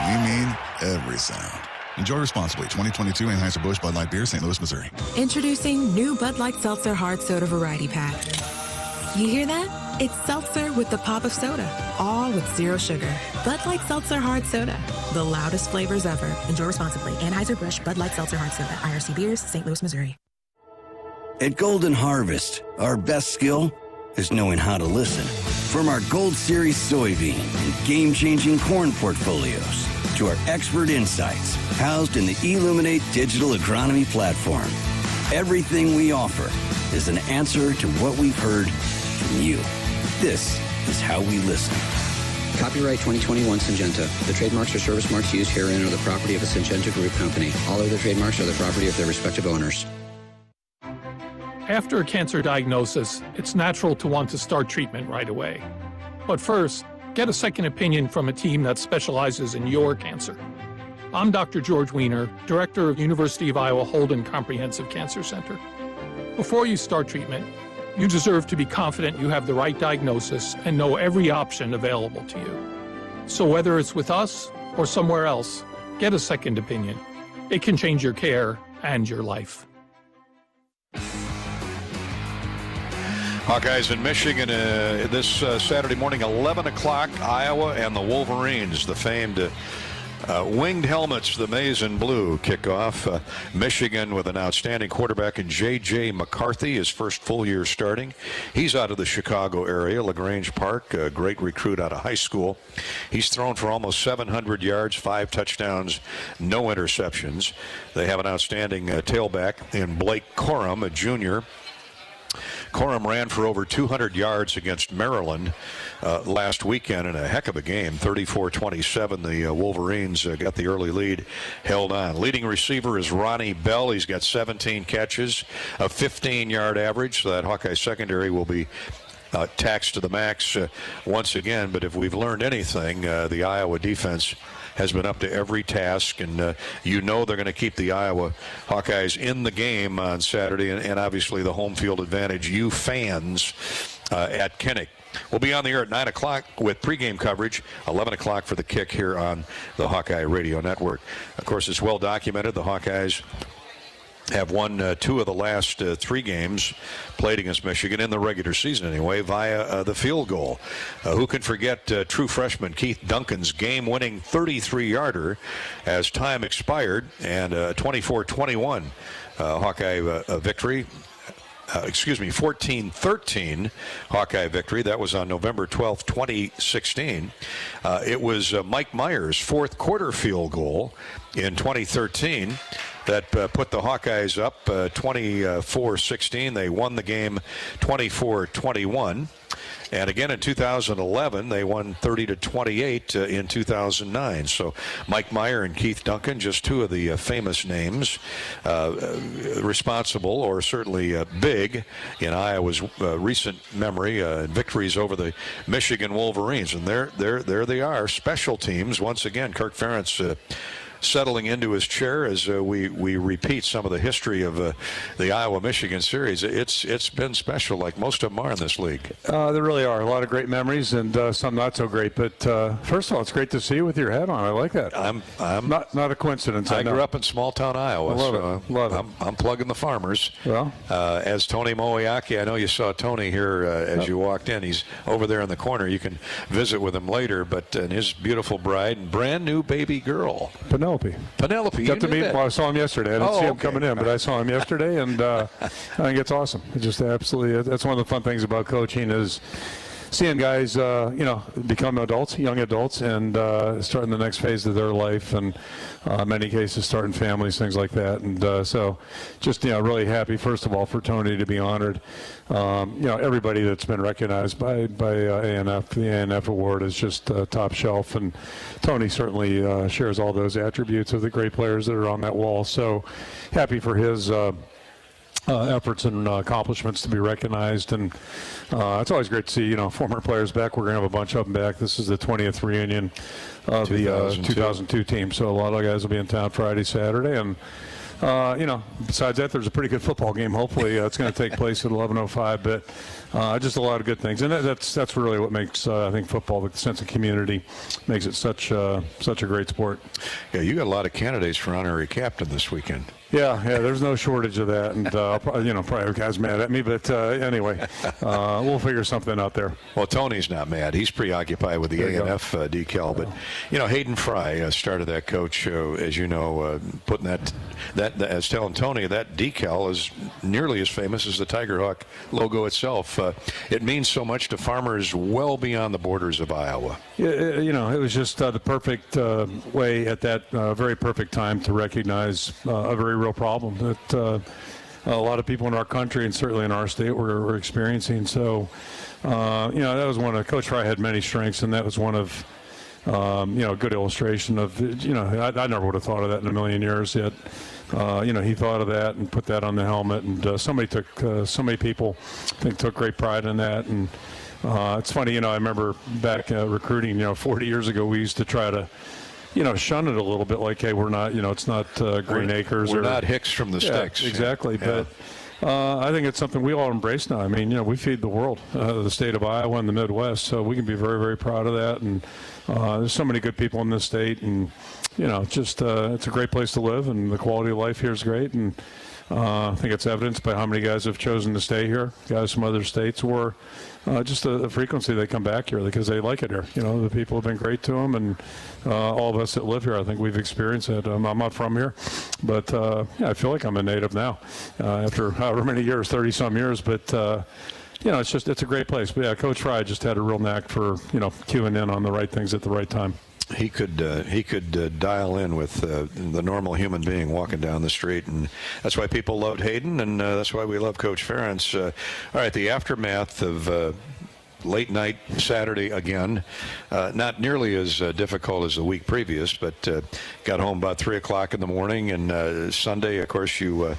We mean every sound. Enjoy responsibly. 2022 Anheuser-Busch Bud Light Beer, St. Louis, Missouri. Introducing new Bud Light Seltzer Hard Soda Variety Pack. You hear that? It's seltzer with the pop of soda, all with zero sugar. Bud Light Seltzer Hard Soda, the loudest flavors ever. Enjoy responsibly. Anheuser-Busch Bud Light Seltzer Hard Soda, IRC Beers, St. Louis, Missouri. At Golden Harvest, our best skill is knowing how to listen. From our Gold Series soybean and game-changing corn portfolios to our expert insights housed in the Illuminate digital agronomy platform, everything we offer is an answer to what we've heard from you. This is how we listen. Copyright 2021 Syngenta. The trademarks or service marks used herein are the property of a Syngenta Group company. All other trademarks are the property of their respective owners. After a cancer diagnosis, it's natural to want to start treatment right away. But first, get a second opinion from a team that specializes in your cancer. I'm Dr. George Weiner, Director of University of Iowa Holden Comprehensive Cancer Center. Before you start treatment, you deserve to be confident you have the right diagnosis and know every option available to you. So whether it's with us or somewhere else, get a second opinion. It can change your care and your life. Hawkeyes in Michigan this Saturday morning, 11 o'clock, Iowa and the Wolverines, the famed winged helmets, the maize and blue, kickoff. Michigan with an outstanding quarterback in J.J. McCarthy, his first full year starting. He's out of the Chicago area, LaGrange Park, a great recruit out of high school. He's thrown for almost 700 yards, 5 touchdowns, no interceptions. They have an outstanding tailback in Blake Corum, a junior. Corum ran for over 200 yards against Maryland last weekend in a heck of a game, 34-27. The Wolverines got the early lead, held on. Leading receiver is Ronnie Bell. He's got 17 catches, a 15-yard average, so that Hawkeye secondary will be taxed to the max once again. But if we've learned anything, the Iowa defense has been up to every task, and you know they're going to keep the Iowa Hawkeyes in the game on Saturday, and obviously the home field advantage, you fans at Kinnick. We'll be on the air at 9 o'clock with pregame coverage, 11 o'clock for the kick here on the Hawkeye Radio Network. Of course, it's well documented. The Hawkeyes have won 2 of the last 3 games played against Michigan in the regular season anyway via the field goal. Who can forget true freshman Keith Duncan's game-winning 33-yarder as time expired, and 24-21 Hawkeye victory. 14-13 Hawkeye victory. That was on November 12, 2016. It was Mike Myers' fourth quarter field goal in 2013 that put the Hawkeyes up 24-16. They won the game 24-21. And again in 2011, they won 30-28 in 2009. So Mike Meyer and Keith Duncan, just 2 of the famous names responsible, or certainly big, in Iowa's recent memory, victories over the Michigan Wolverines. And there they are, special teams. Once again, Kirk Ferentz settling into his chair as we repeat some of the history of the Iowa-Michigan series. It's been special, like most of them are in this league. There really are a lot of great memories, and some not so great. But first of all, it's great to see you with your hat on. I like that. I'm not a coincidence. I grew up in small-town Iowa. Love it. I'm plugging the farmers. Well, as Tony Moiaki, I know you saw Tony here as you walked in. He's over there in the corner. You can visit with him later. But and his beautiful bride and brand new baby girl, Penelope. Got to meet him. Well, I saw him yesterday. I didn't see him coming in, but I saw him yesterday, and I think it's awesome. It's just absolutely, that's one of the fun things about coaching is seeing guys, become adults, young adults, and starting the next phase of their life, and in many cases starting families, things like that. And so just, really happy, first of all, for Tony to be honored. Everybody that's been recognized by A&F, the A&F award is just top shelf, and Tony certainly shares all those attributes of the great players that are on that wall. So happy for his efforts and accomplishments to be recognized, and it's always great to see former players back. We're going to have a bunch of them back. This is the 20th reunion of the 2002 team, so a lot of guys will be in town Friday, Saturday, and besides that, there's a pretty good football game. Hopefully, it's going to take place at 11:05. But just a lot of good things, and that's really what makes I think football, the sense of community, makes it such a great sport. Yeah, you got a lot of candidates for honorary captain this weekend. Yeah, there's no shortage of that, and probably have guys mad at me, but anyway, we'll figure something out there. Well, Tony's not mad; he's preoccupied with the A&F decal. But Hayden Fry started that, coach, as you know, putting that as telling Tony that decal is nearly as famous as the Tiger Hawk logo itself. It means so much to farmers well beyond the borders of Iowa. Yeah, it was just the perfect way at that very perfect time to recognize a very real problem that a lot of people in our country and certainly in our state were experiencing. So, that was one of Coach Fry had many strengths, and that was one of a good illustration of I never would have thought of that in a million years yet. He thought of that and put that on the helmet, and so many people I think took great pride in that. And it's funny, I remember back recruiting, 40 years ago, we used to try to shun it a little bit, like, hey, we're not, it's not Green Acres. We're not Hicks from the sticks. Exactly. Yeah. But I think it's something we all embrace now. I mean, we feed the world, the state of Iowa and the Midwest, so we can be very, very proud of that. And there's so many good people in this state, and, just it's a great place to live, and the quality of life here is great. And I think it's evidenced by how many guys have chosen to stay here, guys from other states, or just the frequency they come back here because they like it here. The people have been great to them, and all of us that live here, I think we've experienced it. I'm not from here, but I feel like I'm a native now after however many years, 30-some years. But it's a great place. But yeah, Coach Fry just had a real knack for cueing in on the right things at the right time. He could dial in with the normal human being walking down the street, and that's why people loved Hayden, and that's why we love Coach Ferentz. All right, the aftermath of late night Saturday again, not nearly as difficult as the week previous, but got home about 3 o'clock in the morning, and Sunday, of course, you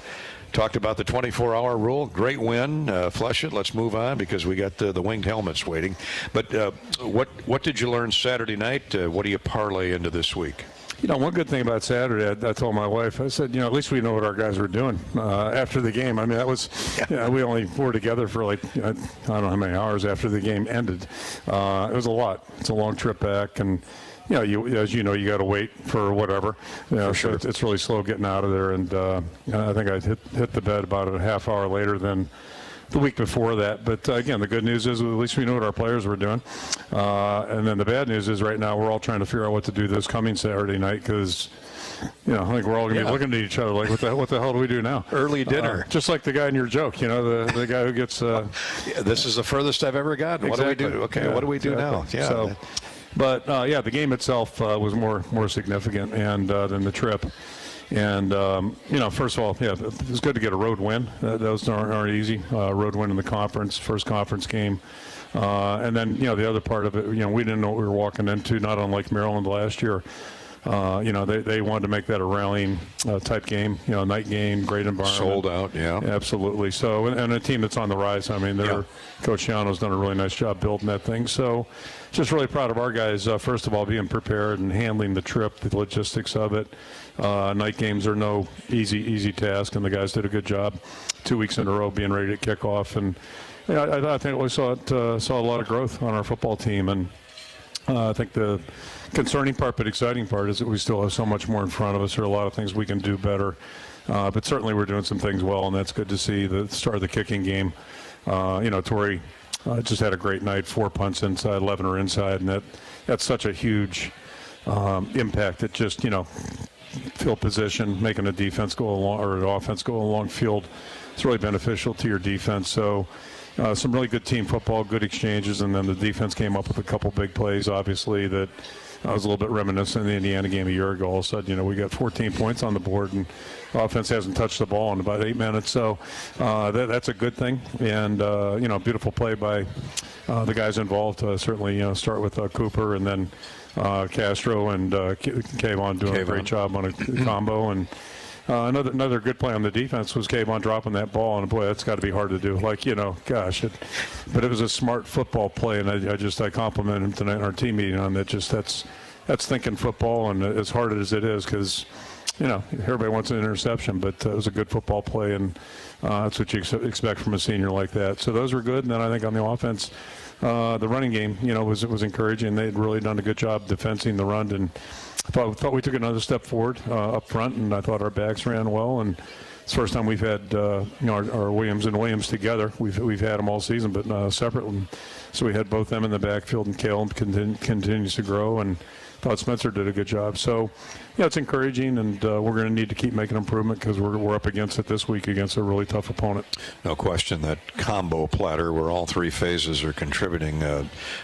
talked about the 24-hour rule. Great win. Flush it. Let's move on because we got the winged helmets waiting. But what did you learn Saturday night? What do you parlay into this week? One good thing about Saturday, I told my wife, I said, at least we know what our guys were doing after the game. I mean, that was, we only were together for I don't know how many hours after the game ended. It was a lot. It's a long trip back, and as you got to wait for whatever. For sure. So it's really slow getting out of there, and I think I hit the bed about a half hour later than the week before that. But again, the good news is at least we knew what our players were doing. And then the bad news is right now we're all trying to figure out what to do this coming Saturday night because, I think we're all going to be looking at each other like, what the hell do we do now? Early dinner. Just like the guy in your joke, the guy who gets... this is the furthest I've ever gotten. Exactly. What do we do? Okay, what do we do now? Yeah. So, but, the game itself was more significant and than the trip. And, first of all, it was good to get a road win. Those aren't easy. Road win in the conference, first conference game. And then, the other part of it, we didn't know what we were walking into, not unlike Maryland last year. They wanted to make that a rallying type game, night game, great environment. Sold out, yeah. Absolutely. So, and a team that's on the rise. I mean, Coach Shiano's done a really nice job building that thing. So, just really proud of our guys, first of all, being prepared and handling the trip, the logistics of it. Night games are no easy task, and the guys did a good job 2 weeks in a row being ready to kick off. And I think we saw a lot of growth on our football team. And I think the concerning part but exciting part is that we still have so much more in front of us. There are a lot of things we can do better. But certainly we're doing some things well, and that's good to see. The start of the kicking game, Torrey just had a great night, 4 punts inside, 11 are inside, and that's such a huge impact. It just, field position, making a defense go along or an offense go along field it's really beneficial to your defense. So some really good team football, good exchanges, and then the defense came up with a couple big plays, obviously, that I was a little bit reminiscent of the Indiana game a year ago. All of a sudden, we got 14 points on the board, and offense hasn't touched the ball in about 8 minutes. So that's a good thing. And, beautiful play by the guys involved. Certainly, start with Cooper and then Castro and Kayvon doing a great job on a combo. And another good play on the defense was Kayvon dropping that ball, and boy, that's got to be hard to do. But it was a smart football play, and I complimented him tonight in our team meeting on that. That's thinking football, and as hard as it is, because everybody wants an interception, but it was a good football play, and that's what you expect from a senior like that. So those were good, and then I think on the offense, the running game, was encouraging. They'd really done a good job defending the run, and I thought we took another step forward up front, and I thought our backs ran well. And it's the first time we've had our Williams and Williams together. We've had them all season, but separate. So we had both them in the backfield, and Kale continues to grow, and thought Spencer did a good job. So, it's encouraging, and we're going to need to keep making improvement because we're up against it this week against a really tough opponent. No question that combo platter where all three phases are contributing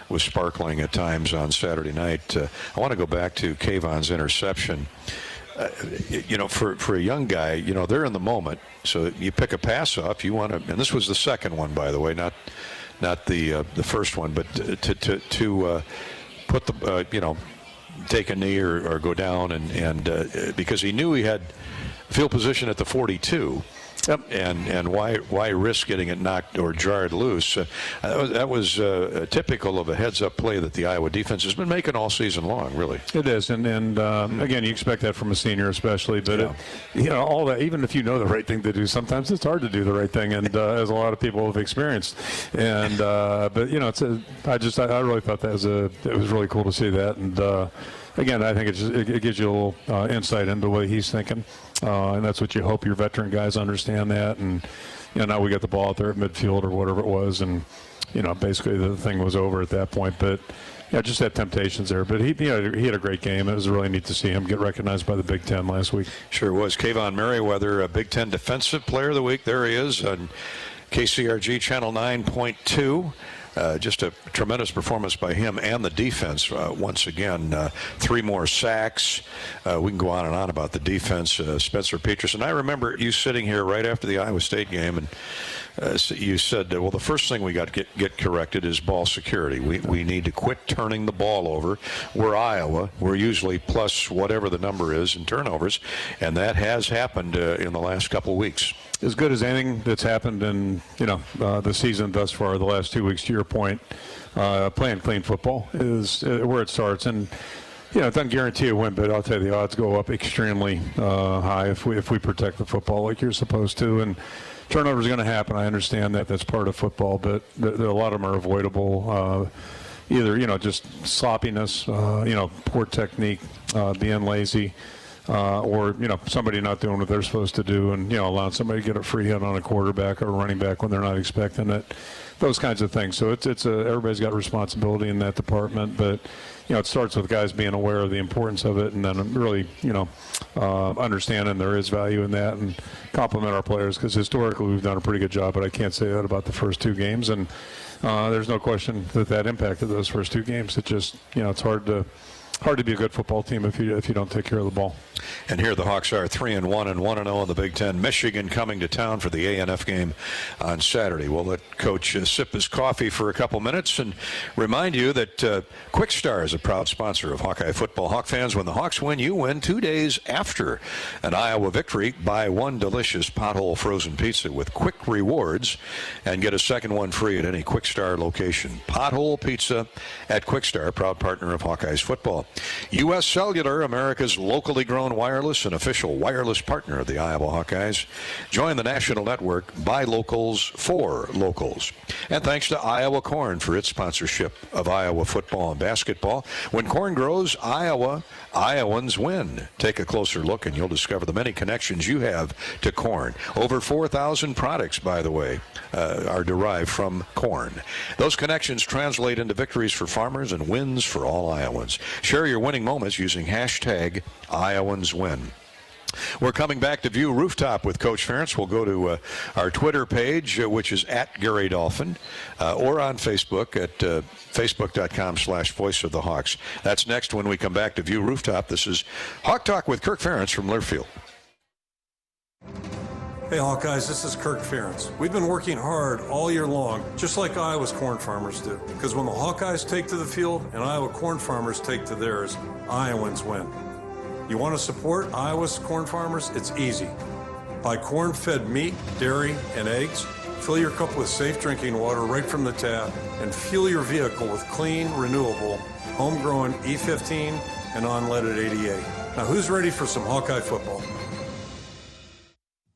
was sparkling at times on Saturday night. I want to go back to Kayvon's interception. For a young guy, they're in the moment. So you pick a pass off, you want to, and this was the second one, by the way, not the first one, but to put the take a knee or go down, and because he knew he had field position at the 42. Yep. And why risk getting it knocked or jarred loose? That was typical of a heads-up play that the Iowa defense has been making all season long, really. It is, and again, you expect that from a senior especially, but all that, even if you know the right thing to do, sometimes it's hard to do the right thing, and as a lot of people have experienced. And but I really thought it was really cool to see that, and again, I think it gives you a little insight into the way he's thinking. And that's what you hope your veteran guys understand that. And now we got the ball out there at midfield or whatever it was, and basically the thing was over at that point. But just had temptations there. But he had a great game. It was really neat to see him get recognized by the Big Ten last week. Sure was. Kayvon Merriweather, a Big Ten Defensive Player of the Week. There he is on KCRG Channel 9.2. Just a tremendous performance by him and the defense. Once again, 3 more sacks. We can go on and on about the defense. Spencer Peterson. I remember you sitting here right after the Iowa State game, and you said, well, the first thing we got to get corrected is ball security. We need to quit turning the ball over. We're Iowa. We're usually plus whatever the number is in turnovers, and that has happened in the last couple of weeks. As good as anything that's happened in the season thus far, the last 2 weeks, to your point, playing clean football is where it starts. And it doesn't guarantee a win, but I'll tell you, the odds go up extremely high if we protect the football like you're supposed to. And turnovers are going to happen. I understand that's part of football, but a lot of them are avoidable. Either just sloppiness, poor technique, being lazy. Or somebody not doing what they're supposed to do, and allowing somebody to get a free hit on a quarterback or a running back when they're not expecting it, those kinds of things. So everybody's got responsibility in that department, but it starts with guys being aware of the importance of it, and then really understanding there is value in that, and compliment our players, because historically we've done a pretty good job. But I can't say that about the first 2 games, and there's no question that impacted those first 2 games. It just it's hard to be a good football team if you don't take care of the ball. And here the Hawks are 3-1 and 1-0 in the Big Ten. Michigan coming to town for the A&F game on Saturday. We'll let Coach sip his coffee for a couple minutes and remind you that Quick Star is a proud sponsor of Hawkeye football. Hawk fans, when the Hawks win, you win 2 days after an Iowa victory. Buy 1 delicious pothole frozen pizza with Quick Rewards and get a second one free at any Quick Star location. Pothole Pizza at Quick Star, proud partner of Hawkeyes football. U.S. Cellular, America's locally grown wireless and official wireless partner of the Iowa Hawkeyes. Join the national network by locals for locals. And thanks to Iowa Corn for its sponsorship of Iowa football and basketball. When corn grows, Iowans win. Take a closer look and you'll discover the many connections you have to corn. Over 4,000 products, by the way, are derived from corn. Those connections translate into victories for farmers and wins for all Iowans. Share your winning moments using hashtag IowansWin. We're coming back to View Rooftop with Coach Ferentz. We'll go to our Twitter page, which is @GaryDolphin, or on Facebook at facebook.com/Voice of the Hawks. That's next when we come back to View Rooftop. This is Hawk Talk with Kirk Ferentz from Learfield. Hey Hawkeyes, this is Kirk Ferentz. We've been working hard all year long, just like Iowa's corn farmers do. Because when the Hawkeyes take to the field and Iowa corn farmers take to theirs, Iowans win. You want to support Iowa's corn farmers? It's easy. Buy corn-fed meat, dairy, and eggs. Fill your cup with safe drinking water right from the tap, and fuel your vehicle with clean, renewable, homegrown E15 and unleaded 88. Now who's ready for some Hawkeye football?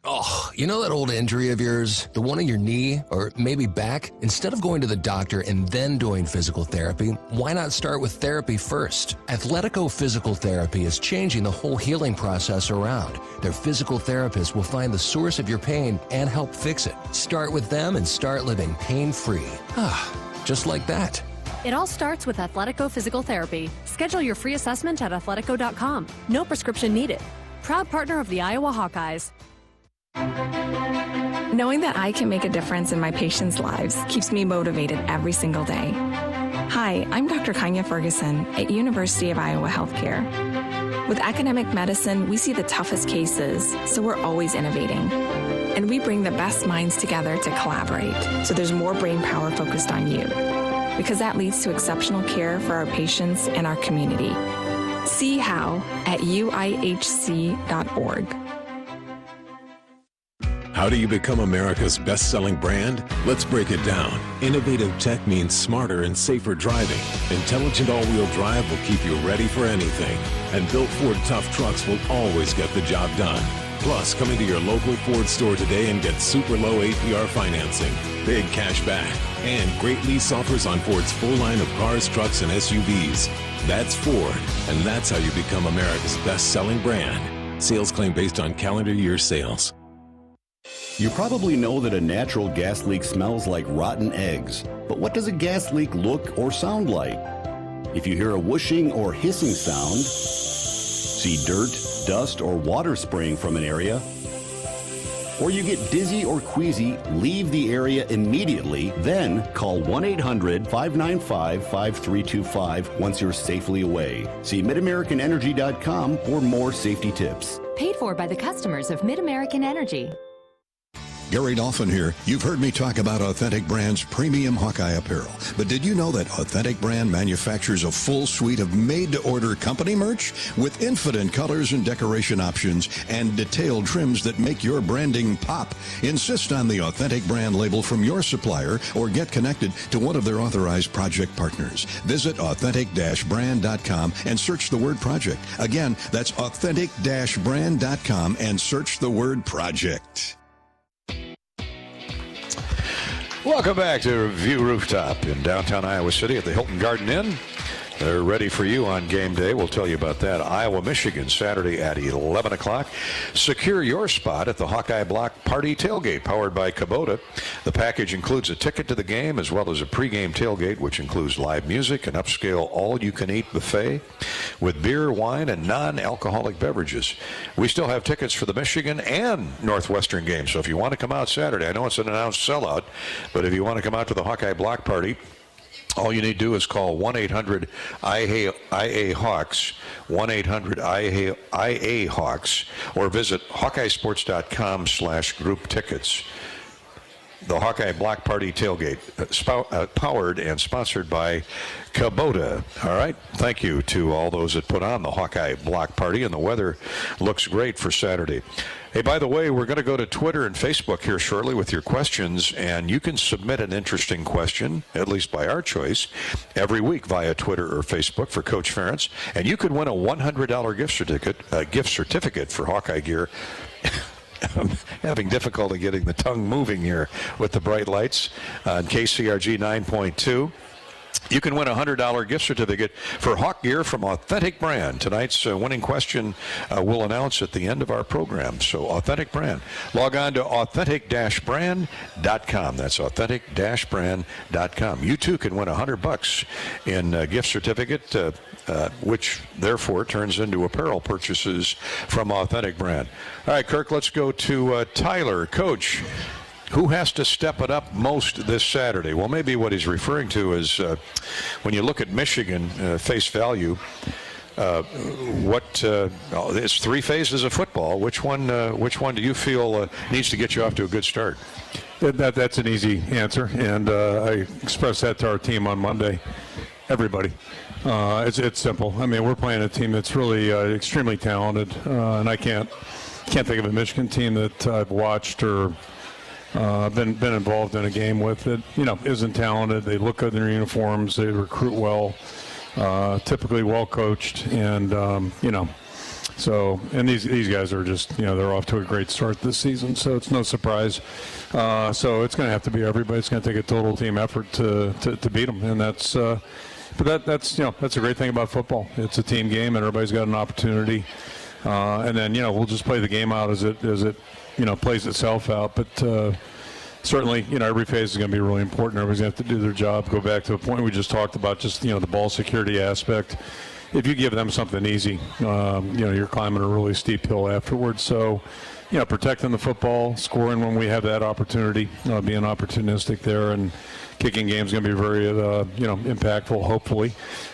Oh, you know that old injury of yours, the one in your knee or maybe back? Instead of going to the doctor and then doing physical therapy, why not start with therapy first? Athletico Physical Therapy is changing the whole healing process around. Their physical therapists will find the source of your pain and help fix it. Start with them and start living pain-free. Just like that. It all starts with Athletico Physical Therapy. Schedule your free assessment at athletico.com. No prescription needed. Proud partner of the Iowa Hawkeyes. Knowing that I can make a difference in my patients' lives keeps me motivated every single day. Hi, I'm Dr. Kanya Ferguson at University of Iowa Healthcare. With academic medicine, we see the toughest cases, so we're always innovating. And we bring the best minds together to collaborate, so there's more brain power focused on you. Because that leads to exceptional care for our patients and our community. See how at uihc.org. How do you become America's best-selling brand? Let's break it down. Innovative tech means smarter and safer driving. Intelligent all-wheel drive will keep you ready for anything. And built Ford tough trucks will always get the job done. Plus, come into your local Ford store today and get super low APR financing, big cash back, and great lease offers on Ford's full line of cars, trucks, and SUVs. That's Ford, and that's how you become America's best-selling brand. Sales claim based on calendar year sales. You probably know that a natural gas leak smells like rotten eggs. But what does a gas leak look or sound like? If you hear a whooshing or hissing sound, see dirt, dust, or water spraying from an area, or you get dizzy or queasy, leave the area immediately, then call 1-800-595-5325 once you're safely away. See MidAmericanEnergy.com for more safety tips. Paid for by the customers of MidAmerican Energy. Gary Dolphin here. You've heard me talk about Authentic Brand's premium Hawkeye apparel. But did you know that Authentic Brand manufactures a full suite of made-to-order company merch with infinite colors and decoration options and detailed trims that make your branding pop? Insist on the Authentic Brand label from your supplier or get connected to one of their authorized project partners. Visit authentic-brand.com and search the word project. Again, that's authentic-brand.com and search the word project. Welcome back to View Rooftop in downtown Iowa City at the Hilton Garden Inn. They're ready for you on game day. We'll tell you about that. Iowa, Michigan, Saturday at 11 o'clock. Secure your spot at the Hawkeye Block Party Tailgate, powered by Kubota. The package includes a ticket to the game as well as a pregame tailgate, which includes live music, an upscale all-you-can-eat buffet with beer, wine, and non-alcoholic beverages. We still have tickets for the Michigan and Northwestern games, so if you want to come out Saturday, I know it's an announced sellout, but if you want to come out to the Hawkeye Block Party, all you need to do is call 1-800-IA-HAWKS, 1-800-IA-HAWKS, or visit HawkeyeSports.com/group tickets. The Hawkeye Block Party Tailgate, powered and sponsored by Kubota. All right, thank you to all those that put on the Hawkeye Block Party, and the weather looks great for Saturday. Hey, by the way, we're going to go to Twitter and Facebook here shortly with your questions, and you can submit an interesting question, at least by our choice, every week via Twitter or Facebook for Coach Ferentz, and you could win a $100 gift certificate for Hawkeye gear. I'm having difficulty getting the tongue moving here with the bright lights on KCRG 9.2. You can win a $100 gift certificate for Hawk gear from Authentic Brand. Tonight's winning question we'll announce at the end of our program. So Authentic Brand. Log on to authentic-brand.com. That's authentic-brand.com. You too can win $100 in gift certificate, which therefore turns into apparel purchases from Authentic Brand. All right, Kirk, let's go to Tyler. Coach, who has to step it up most this Saturday? Well, maybe what he's referring to is when you look at Michigan face value, it's 3 phases of football. Which one do you feel needs to get you off to a good start? That's an easy answer, and I expressed that to our team on Monday. Everybody. It's simple. I mean, we're playing a team that's really extremely talented, and I can't think of a Michigan team that I've watched or been involved in a game with that isn't talented. They look good in their uniforms. They recruit well, typically well coached, and so these guys are just they're off to a great start this season. So it's no surprise. So it's going to have to be everybody. It's going to take a total team effort to beat them, and that's. But that's a great thing about football. It's a team game, and everybody's got an opportunity. And then we'll just play the game out as it plays itself out. But certainly every phase is going to be really important. Everybody's going to have to do their job. Go back to the point we just talked about, just the ball security aspect. If you give them something easy, you're climbing a really steep hill afterwards. So protecting the football, scoring when we have that opportunity, being opportunistic there, and kicking game is going to be very, impactful, hopefully.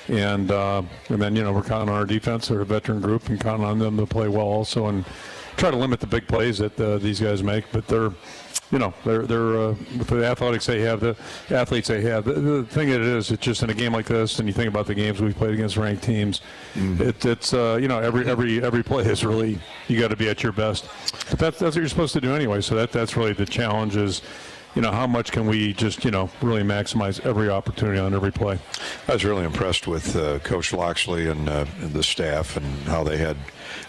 And then, we're counting on our defense. They're a veteran group, and counting on them to play well also, and try to limit the big plays that these guys make. But they're with the athletics they have, the athletes they have. The thing it is, it's just in a game like this, and you think about the games we've played against ranked teams. It's every play is really, you got to be at your best. But that's what you're supposed to do anyway. So that's really the challenge is. How much can we just, really maximize every opportunity on every play? I was really impressed with Coach Loxley and the staff and how they had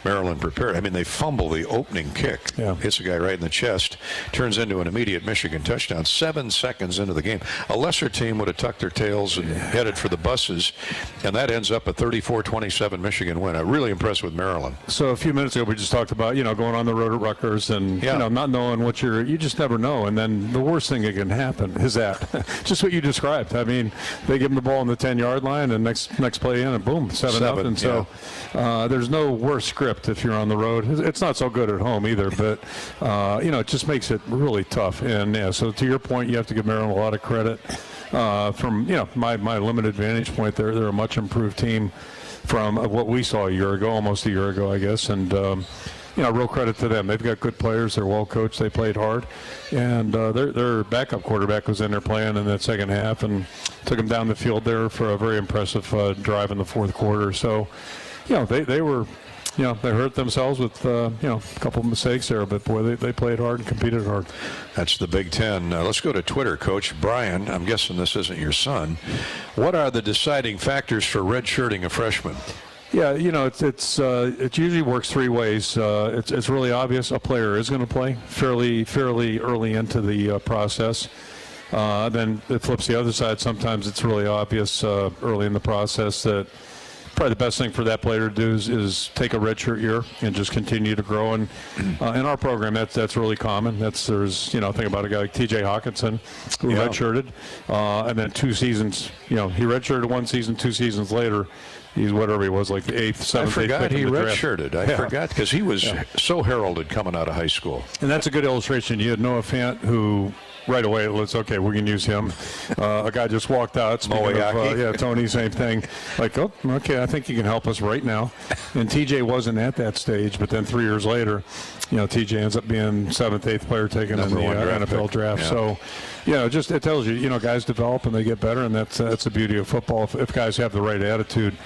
Maryland prepared. I mean, they fumble the opening kick. Yeah. Hits a guy right in the chest. Turns into an immediate Michigan touchdown. 7 seconds into the game. A lesser team would have tucked their tails and headed for the buses, and that ends up a 34-27 Michigan win. I'm really impressed with Maryland. So a few minutes ago we just talked about, going on the road at Rutgers and, not knowing what you just never know. And then the worst thing that can happen is that. Just what you described. I mean, they give them the ball on the 10-yard line, and next play in, and boom, 7-0. So there's no worse script if you're on the road. It's not so good at home either, but it just makes it really tough. And so to your point, you have to give Maryland a lot of credit. From my limited vantage point, they're a much improved team from what we saw almost a year ago, I guess. And real credit to them. They've got good players. They're well coached. They played hard, and their backup quarterback was in there playing in that second half and took them down the field there for a very impressive drive in the fourth quarter. So, they were. They hurt themselves with, a couple of mistakes there, but boy, they played hard and competed hard. That's the Big Ten. Let's go to Twitter, Coach. Brian, I'm guessing this isn't your son. What are the deciding factors for redshirting a freshman? Yeah, it usually works 3 ways. It's really obvious a player is going to play fairly early into the process. Then it flips the other side. Sometimes it's really obvious early in the process that probably the best thing for that player to do is take a redshirt year and just continue to grow. And in our program, that's really common. There's think about a guy like T.J. Hawkinson who redshirted, and then 2 seasons. He redshirted 1 season, 2 seasons later. He's whatever he was, like the 8th, 7th, 8th. I forgot he redshirted. I forgot because he was so heralded coming out of high school. And that's a good illustration. You had Noah Fant who right away, we're going to use him. A guy just walked out. Tony, same thing. Like, okay, I think he can help us right now. And TJ wasn't at that stage, but then 3 years later, TJ ends up being 7th, 8th player taken in the NFL draft. Yeah. So, it tells you, guys develop and they get better, and that's the beauty of football if guys have the right attitude.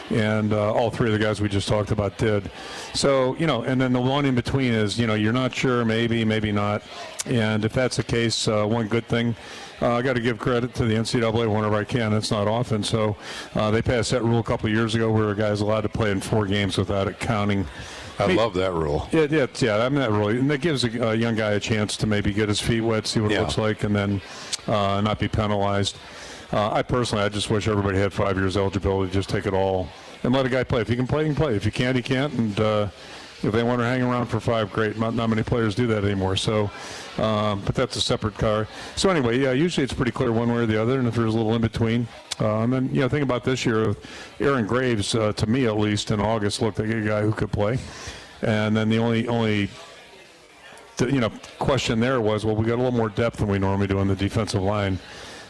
And all 3 of the guys we just talked about did. So, and then the one in between is, you're not sure, maybe not. And if that's the case, one good thing, I got to give credit to the NCAA whenever I can. It's not often. So they passed that rule a couple of years ago where a guy's allowed to play in 4 games without it counting. I love that rule. Yeah, that really, and that gives a young guy a chance to maybe get his feet wet, see what it looks like, and then not be penalized. I just wish everybody had 5 years eligibility. Just take it all and let a guy play. If he can play, he can play. If he can't, he can't. And if they want to hang around for 5, great. Not many players do that anymore. So, but that's a separate car. So anyway, yeah, usually it's pretty clear one way or the other, and if there's a little in between. And then, think about this year. Aaron Graves, to me at least, in August, looked like a guy who could play. And then the only question there was, well, we got a little more depth than we normally do on the defensive line.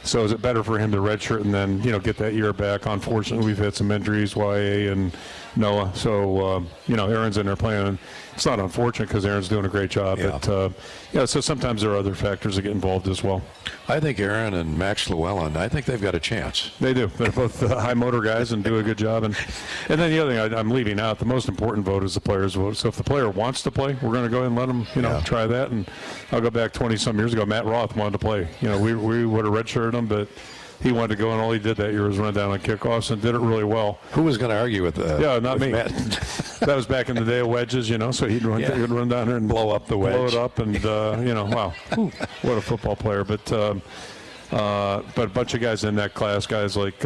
So is it better for him to redshirt and then, get that year back? Unfortunately, we've had some injuries, YA and Noah. So, Aaron's in there playing. And it's not unfortunate because Aaron's doing a great job. Yeah. But, so sometimes there are other factors that get involved as well. I think Aaron and Max Llewellyn, I think they've got a chance. They do. They're both high motor guys and do a good job. And then the other thing I'm leaving out, the most important vote is the player's vote. So if the player wants to play, we're going to go ahead and let him, try that. And I'll go back 20-some years ago. Matt Roth wanted to play. We would have redshirted him, but he wanted to go, and all he did that year was run down on kickoffs and did it really well. Who was going to argue with that? Yeah, not me. Matt? That was back in the day of wedges, so he'd run down there and blow up the wedge. Blow it up, and, wow, what a football player. But a bunch of guys in that class, guys like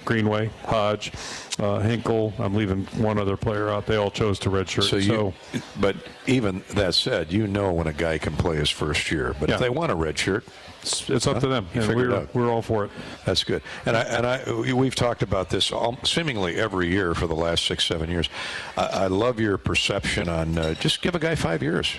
Greenway, Hodge, Hinkle. I'm leaving one other player out. They all chose to redshirt. But even that said, when a guy can play his first year. But if they want a redshirt, it's up to them. And we're all for it. That's good. And we've talked about this seemingly every year for the last 6-7 years. I love your perception on just give a guy 5 years.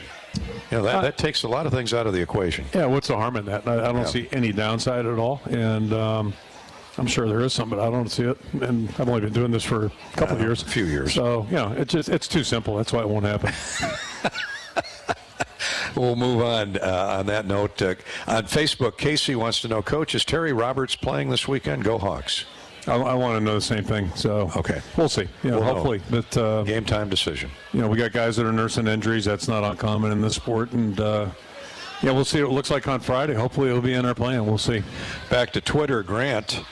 That takes a lot of things out of the equation. Yeah, what's the harm in that? I don't see any downside at all. And I'm sure there is some, but I don't see it. And I've only been doing this for a couple of years. A few years. So, it's too simple. That's why it won't happen. We'll move on that note. On Facebook, Casey wants to know, Coach, is Terry Roberts playing this weekend? Go Hawks. I want to know the same thing. So okay, we'll see. Hopefully. But game time decision. We got guys that are nursing injuries. That's not uncommon in this sport. And we'll see what it looks like on Friday. Hopefully it'll be in our plan. We'll see. Back to Twitter, Grant.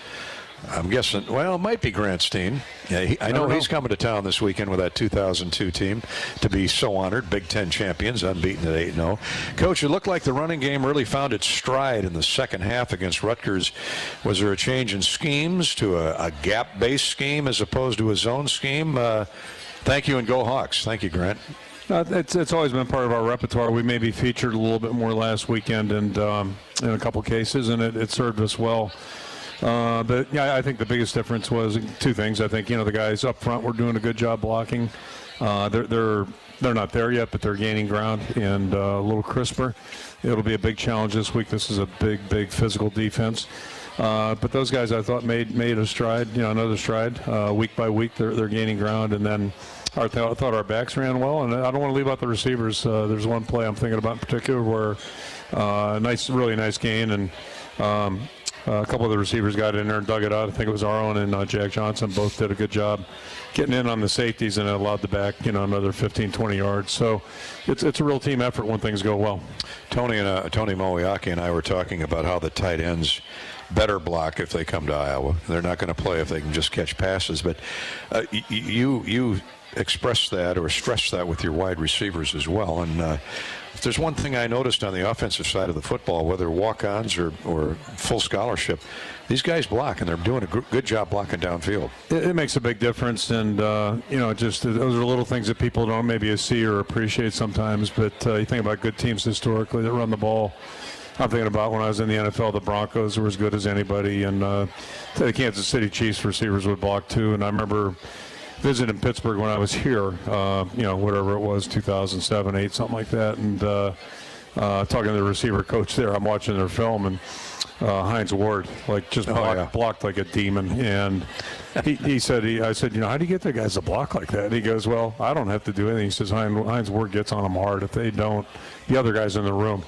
I'm guessing, it might be Grant Steen. Yeah, I know he's coming to town this weekend with that 2002 team to be so honored. Big Ten champions, unbeaten at 8-0. Coach, it looked like the running game really found its stride in the second half against Rutgers. Was there a change in schemes to a gap-based scheme as opposed to a zone scheme? Thank you, and go Hawks. Thank you, Grant. It's always been part of our repertoire. We maybe featured a little bit more last weekend and in a couple cases, and it served us well. But I think the biggest difference was two things. I think the guys up front were doing a good job blocking. They're not there yet, but they're gaining ground and a little crisper. It'll be a big challenge this week. This is a big physical defense. But those guys, I thought, made a stride. Another stride. Week by week, they're gaining ground, and then I thought our backs ran well. And I don't want to leave out the receivers. There's one play I'm thinking about in particular where really nice gain and. A couple of the receivers got in there and dug it out. I think it was our own and Jack Johnson. Both did a good job getting in on the safeties, and it allowed the back, another 15, 20 yards. So it's a real team effort when things go well. Tony Mowiaki and I were talking about how the tight ends better block if they come to Iowa. They're not going to play if they can just catch passes. But you express that or stress that with your wide receivers as well. And if there's one thing I noticed on the offensive side of the football, whether walk-ons or full scholarship, these guys block, and they're doing a good job blocking downfield. It makes a big difference, and just those are little things that people don't maybe see or appreciate sometimes. But you think about good teams historically that run the ball. I'm thinking about when I was in the NFL, the Broncos were as good as anybody, and the Kansas City Chiefs receivers would block too. And I remember visiting Pittsburgh when I was here, whatever it was, 2007, 8, something like that, and talking to the receiver coach there. I'm watching their film, and Hines Ward, blocked like a demon. And I said, how do you get the guys to block like that? And he goes, well, I don't have to do anything. He says, Hines Ward gets on them hard. If they don't, the other guys in the room.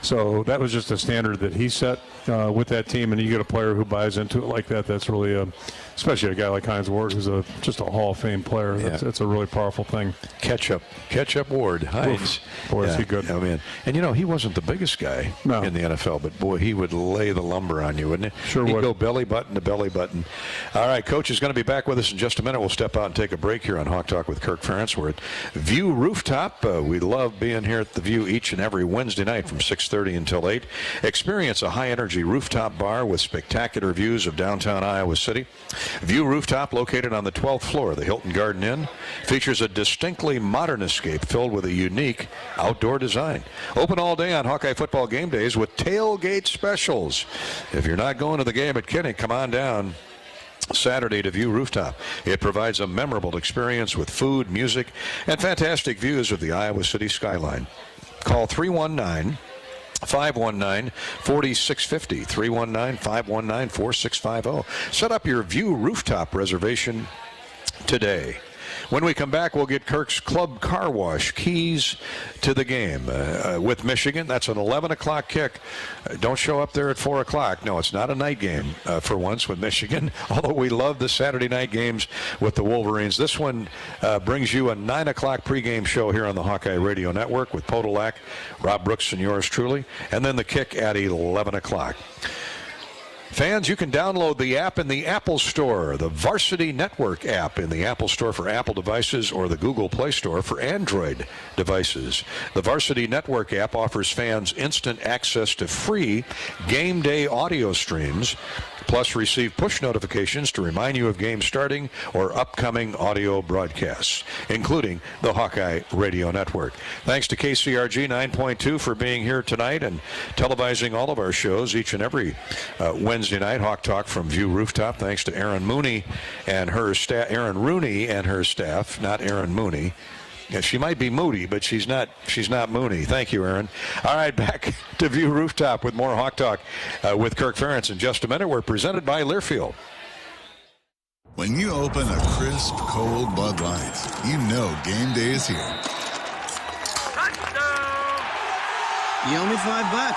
So that was just a standard that he set with that team, and you get a player who buys into it like that. That's really especially a guy like Hines Ward, who's just a Hall of Fame player. Yeah. That's a really powerful thing. Catch up Ward, Hines. Boy, is he good. And he wasn't the biggest guy in the NFL, but boy, he would lay the the lumber on you, wouldn't it? Sure He'd would. go belly button to belly button. All right, Coach is going to be back with us in just a minute. We'll step out and take a break here on Hawk Talk with Kirk Ferentz. We're at View Rooftop. We love being here at the View each and every Wednesday night from 6:30 until 8. Experience a high-energy rooftop bar with spectacular views of downtown Iowa City. View Rooftop, located on the 12th floor of the Hilton Garden Inn, features a distinctly modern escape filled with a unique outdoor design. Open all day on Hawkeye football game days with tailgate specials. If you're not going to the game at Kinnick, come on down Saturday to View Rooftop. It provides a memorable experience with food, music, and fantastic views of the Iowa City skyline. Call 319-519-4650, 319-519-4650. Set up your View Rooftop reservation today. When we come back, we'll get Kirk's Club Car Wash keys to the game with Michigan. That's an 11 o'clock kick. Don't show up there at 4 o'clock. No, it's not a night game for once with Michigan, although we love the Saturday night games with the Wolverines. This one brings you a 9 o'clock pregame show here on the Hawkeye Radio Network with Podolak, Rob Brooks, and yours truly, and then the kick at 11 o'clock. Fans, you can download the app in the Apple Store, the Varsity Network app in the Apple Store for Apple devices or the Google Play Store for Android devices. The Varsity Network app offers fans instant access to free game day audio streams, plus receive push notifications to remind you of games starting or upcoming audio broadcasts, including the Hawkeye Radio Network. Thanks to KCRG 9.2 for being here tonight and televising all of our shows each and every Wednesday night. Hawk Talk from View Rooftop. Thanks to Erin Rooney and her staff, not Erin Mooney. Yeah, she might be moody, but she's not moony. Thank you, Aaron. All right, back to View Rooftop with more Hawk Talk with Kirk Ferentz in just a minute. We're presented by Learfield. When you open a crisp, cold Bud Light, you know game day is here. You owe me $5.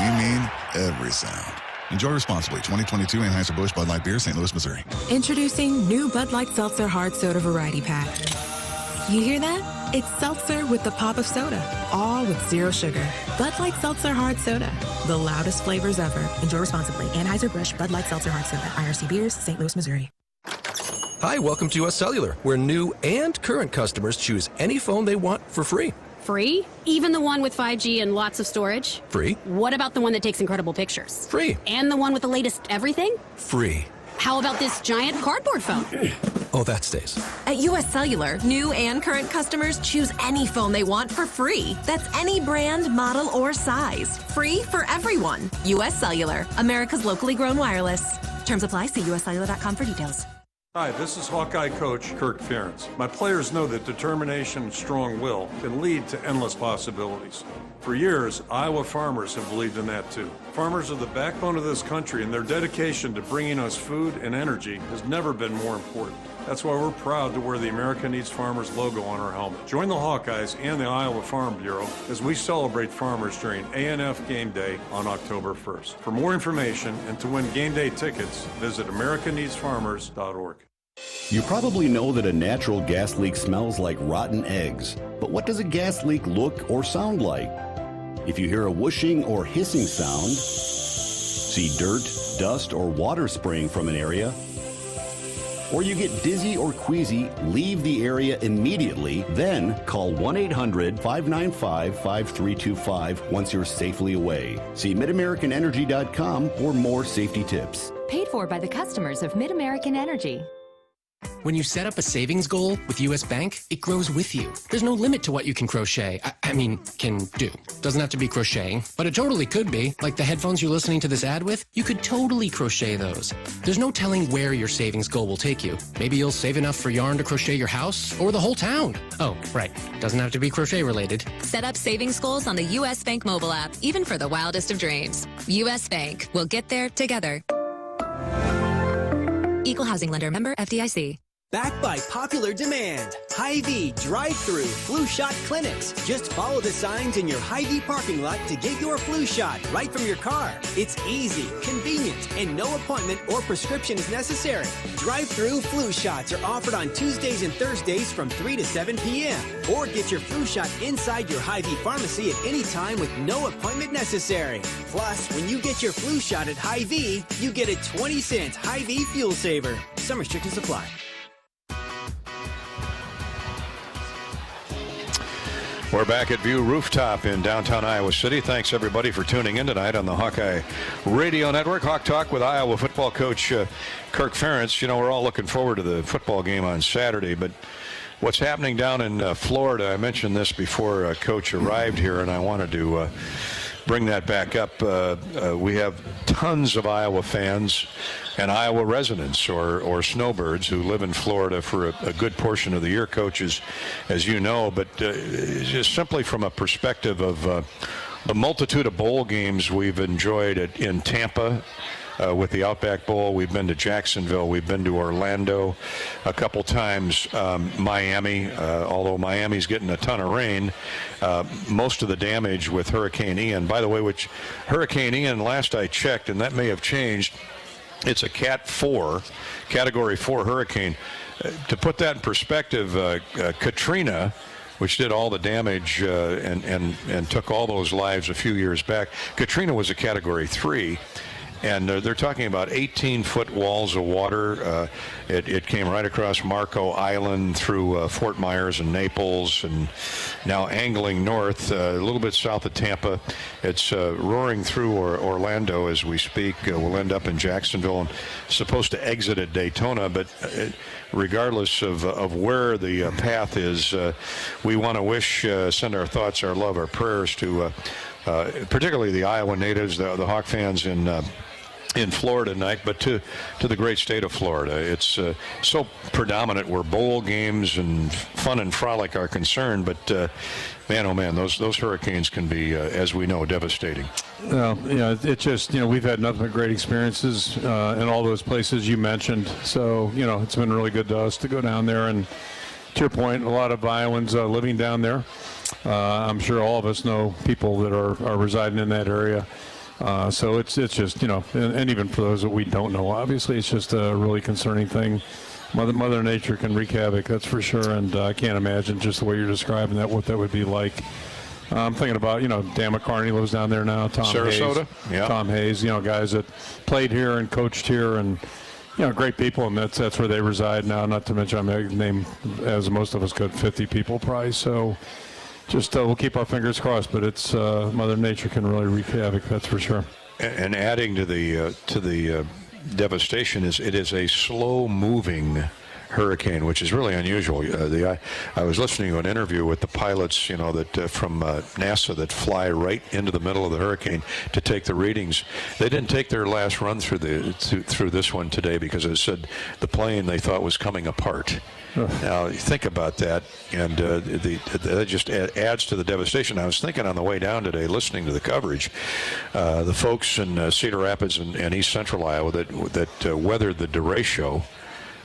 You mean every sound. Enjoy responsibly. 2022 Anheuser-Busch Bud Light Beer, St. Louis, Missouri. Introducing new Bud Light Seltzer Hard Soda Variety Pack. You hear that? It's seltzer with the pop of soda, all with zero sugar. Bud Light Seltzer Hard Soda, the loudest flavors ever. Enjoy responsibly. Anheuser-Busch Bud Light Seltzer Hard Soda, IRC Beers, St. Louis, Missouri. Hi, welcome to US Cellular, where new and current customers choose any phone they want for free. Free? Even the one with 5G and lots of storage? Free. What about the one that takes incredible pictures? Free. And the one with the latest everything? Free. How about this giant cardboard phone? Oh, that stays. At US Cellular, new and current customers choose any phone they want for free. That's any brand, model, or size. Free for everyone. US Cellular, America's locally grown wireless. Terms apply. See uscellular.com for details. Hi, this is Hawkeye coach Kirk Ferentz. My players know that determination and strong will can lead to endless possibilities. For years, Iowa farmers have believed in that too. Farmers are the backbone of this country, and their dedication to bringing us food and energy has never been more important. That's why we're proud to wear the America Needs Farmers logo on our helmet. Join the Hawkeyes and the Iowa Farm Bureau as we celebrate farmers during ANF Game Day on October 1st. For more information and to win game day tickets, visit americaneedsfarmers.org. You probably know that a natural gas leak smells like rotten eggs, but what does a gas leak look or sound like? If you hear a whooshing or hissing sound, see dirt, dust, or water spraying from an area, or you get dizzy or queasy, leave the area immediately, then call 1-800-595-5325 once you're safely away. See MidAmericanEnergy.com for more safety tips. Paid for by the customers of Mid-American Energy. When you set up a savings goal with U.S. Bank, it grows with you. There's no limit to what you can crochet. Can do. Doesn't have to be crocheting, but it totally could be. Like the headphones you're listening to this ad with, you could totally crochet those. There's no telling where your savings goal will take you. Maybe you'll save enough for yarn to crochet your house or the whole town. Oh, right. Doesn't have to be crochet related. Set up savings goals on the U.S. Bank mobile app, even for the wildest of dreams. U.S. Bank. We'll get there together. Equal housing lender, member FDIC. Backed by popular demand, Hyvee drive-through flu shot clinics. Just follow the signs in your Hyvee parking lot to get your flu shot right from your car. It's easy, convenient, and no appointment or prescription is necessary. Drive-through flu shots are offered on Tuesdays and Thursdays from 3 to 7 p.m. Or get your flu shot inside your Hyvee pharmacy at any time with no appointment necessary. Plus, when you get your flu shot at Hyvee, you get a 20-cent Hyvee fuel saver. Some restrictions apply. We're back at View Rooftop in downtown Iowa City. Thanks, everybody, for tuning in tonight on the Hawkeye Radio Network. Hawk Talk with Iowa football coach Kirk Ferentz. You know, we're all looking forward to the football game on Saturday, but what's happening down in Florida, I mentioned this before Coach arrived here, and I wanted to bring that back up. We have tons of Iowa fans and Iowa residents or snowbirds who live in Florida for a good portion of the year, coaches, as you know. But just simply from a perspective of the multitude of bowl games we've enjoyed in Tampa, with the Outback Bowl. We've been to Jacksonville. We've been to Orlando a couple times. Miami, although Miami's getting a ton of rain. Most of the damage with Hurricane Ian. By the way, which Hurricane Ian, last I checked, and that may have changed, it's a Category 4 hurricane. To put that in perspective, Katrina, which did all the damage and took all those lives a few years back, Katrina was a Category 3. And they're talking about 18-foot walls of water. It came right across Marco Island through Fort Myers and Naples, and now angling north a little bit south of Tampa. It's roaring through Orlando as we speak. We'll end up in Jacksonville and supposed to exit at Daytona. But regardless of where the path is, we want to send our thoughts, our love, our prayers to particularly the Iowa natives, the Hawk fans in Florida tonight, but to the great state of Florida. It's so predominant where bowl games and fun and frolic are concerned, but man, oh man, those hurricanes can be, as we know, devastating. Well, it's just, we've had nothing but great experiences in all those places you mentioned. So, it's been really good to us to go down there. And to your point, a lot of Iowans living down there. I'm sure all of us know people that are residing in that area. So it's just, and even for those that we don't know, obviously it's just a really concerning thing. Mother Nature can wreak havoc, that's for sure, and I can't imagine just the way you're describing that, what that would be like. I'm thinking about, Dan McCarthy lives down there now, Sarasota, Tom Hayes, guys that played here and coached here, and great people, and that's where they reside now. Not to mention, I name, as most of us could, 50 people probably. So just we'll keep our fingers crossed, but it's Mother Nature can really wreak havoc, that's for sure. And adding to the devastation it is a slow-moving hurricane, which is really unusual. I was listening to an interview with the pilots, that from NASA that fly right into the middle of the hurricane to take the readings. They didn't take their last run through this one today because it said the plane they thought was coming apart. Now, think about that, and that just adds to the devastation. I was thinking on the way down today, listening to the coverage, the folks in Cedar Rapids and East Central Iowa that weathered the derecho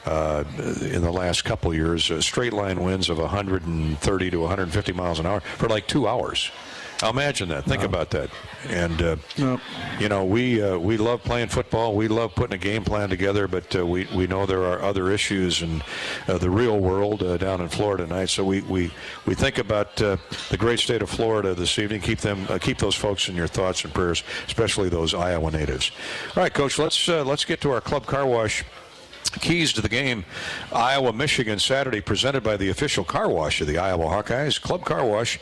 in the last couple years, straight line winds of 130 to 150 miles an hour for like 2 hours. Now imagine that. Think about that. And, we love playing football. We love putting a game plan together, but we know there are other issues in the real world down in Florida tonight. So we think about the great state of Florida this evening. Keep those folks in your thoughts and prayers, especially those Iowa natives. All right, Coach, let's get to our Club Car Wash keys to the game. Iowa-Michigan Saturday, presented by the official car wash of the Iowa Hawkeyes, Club Car Wash,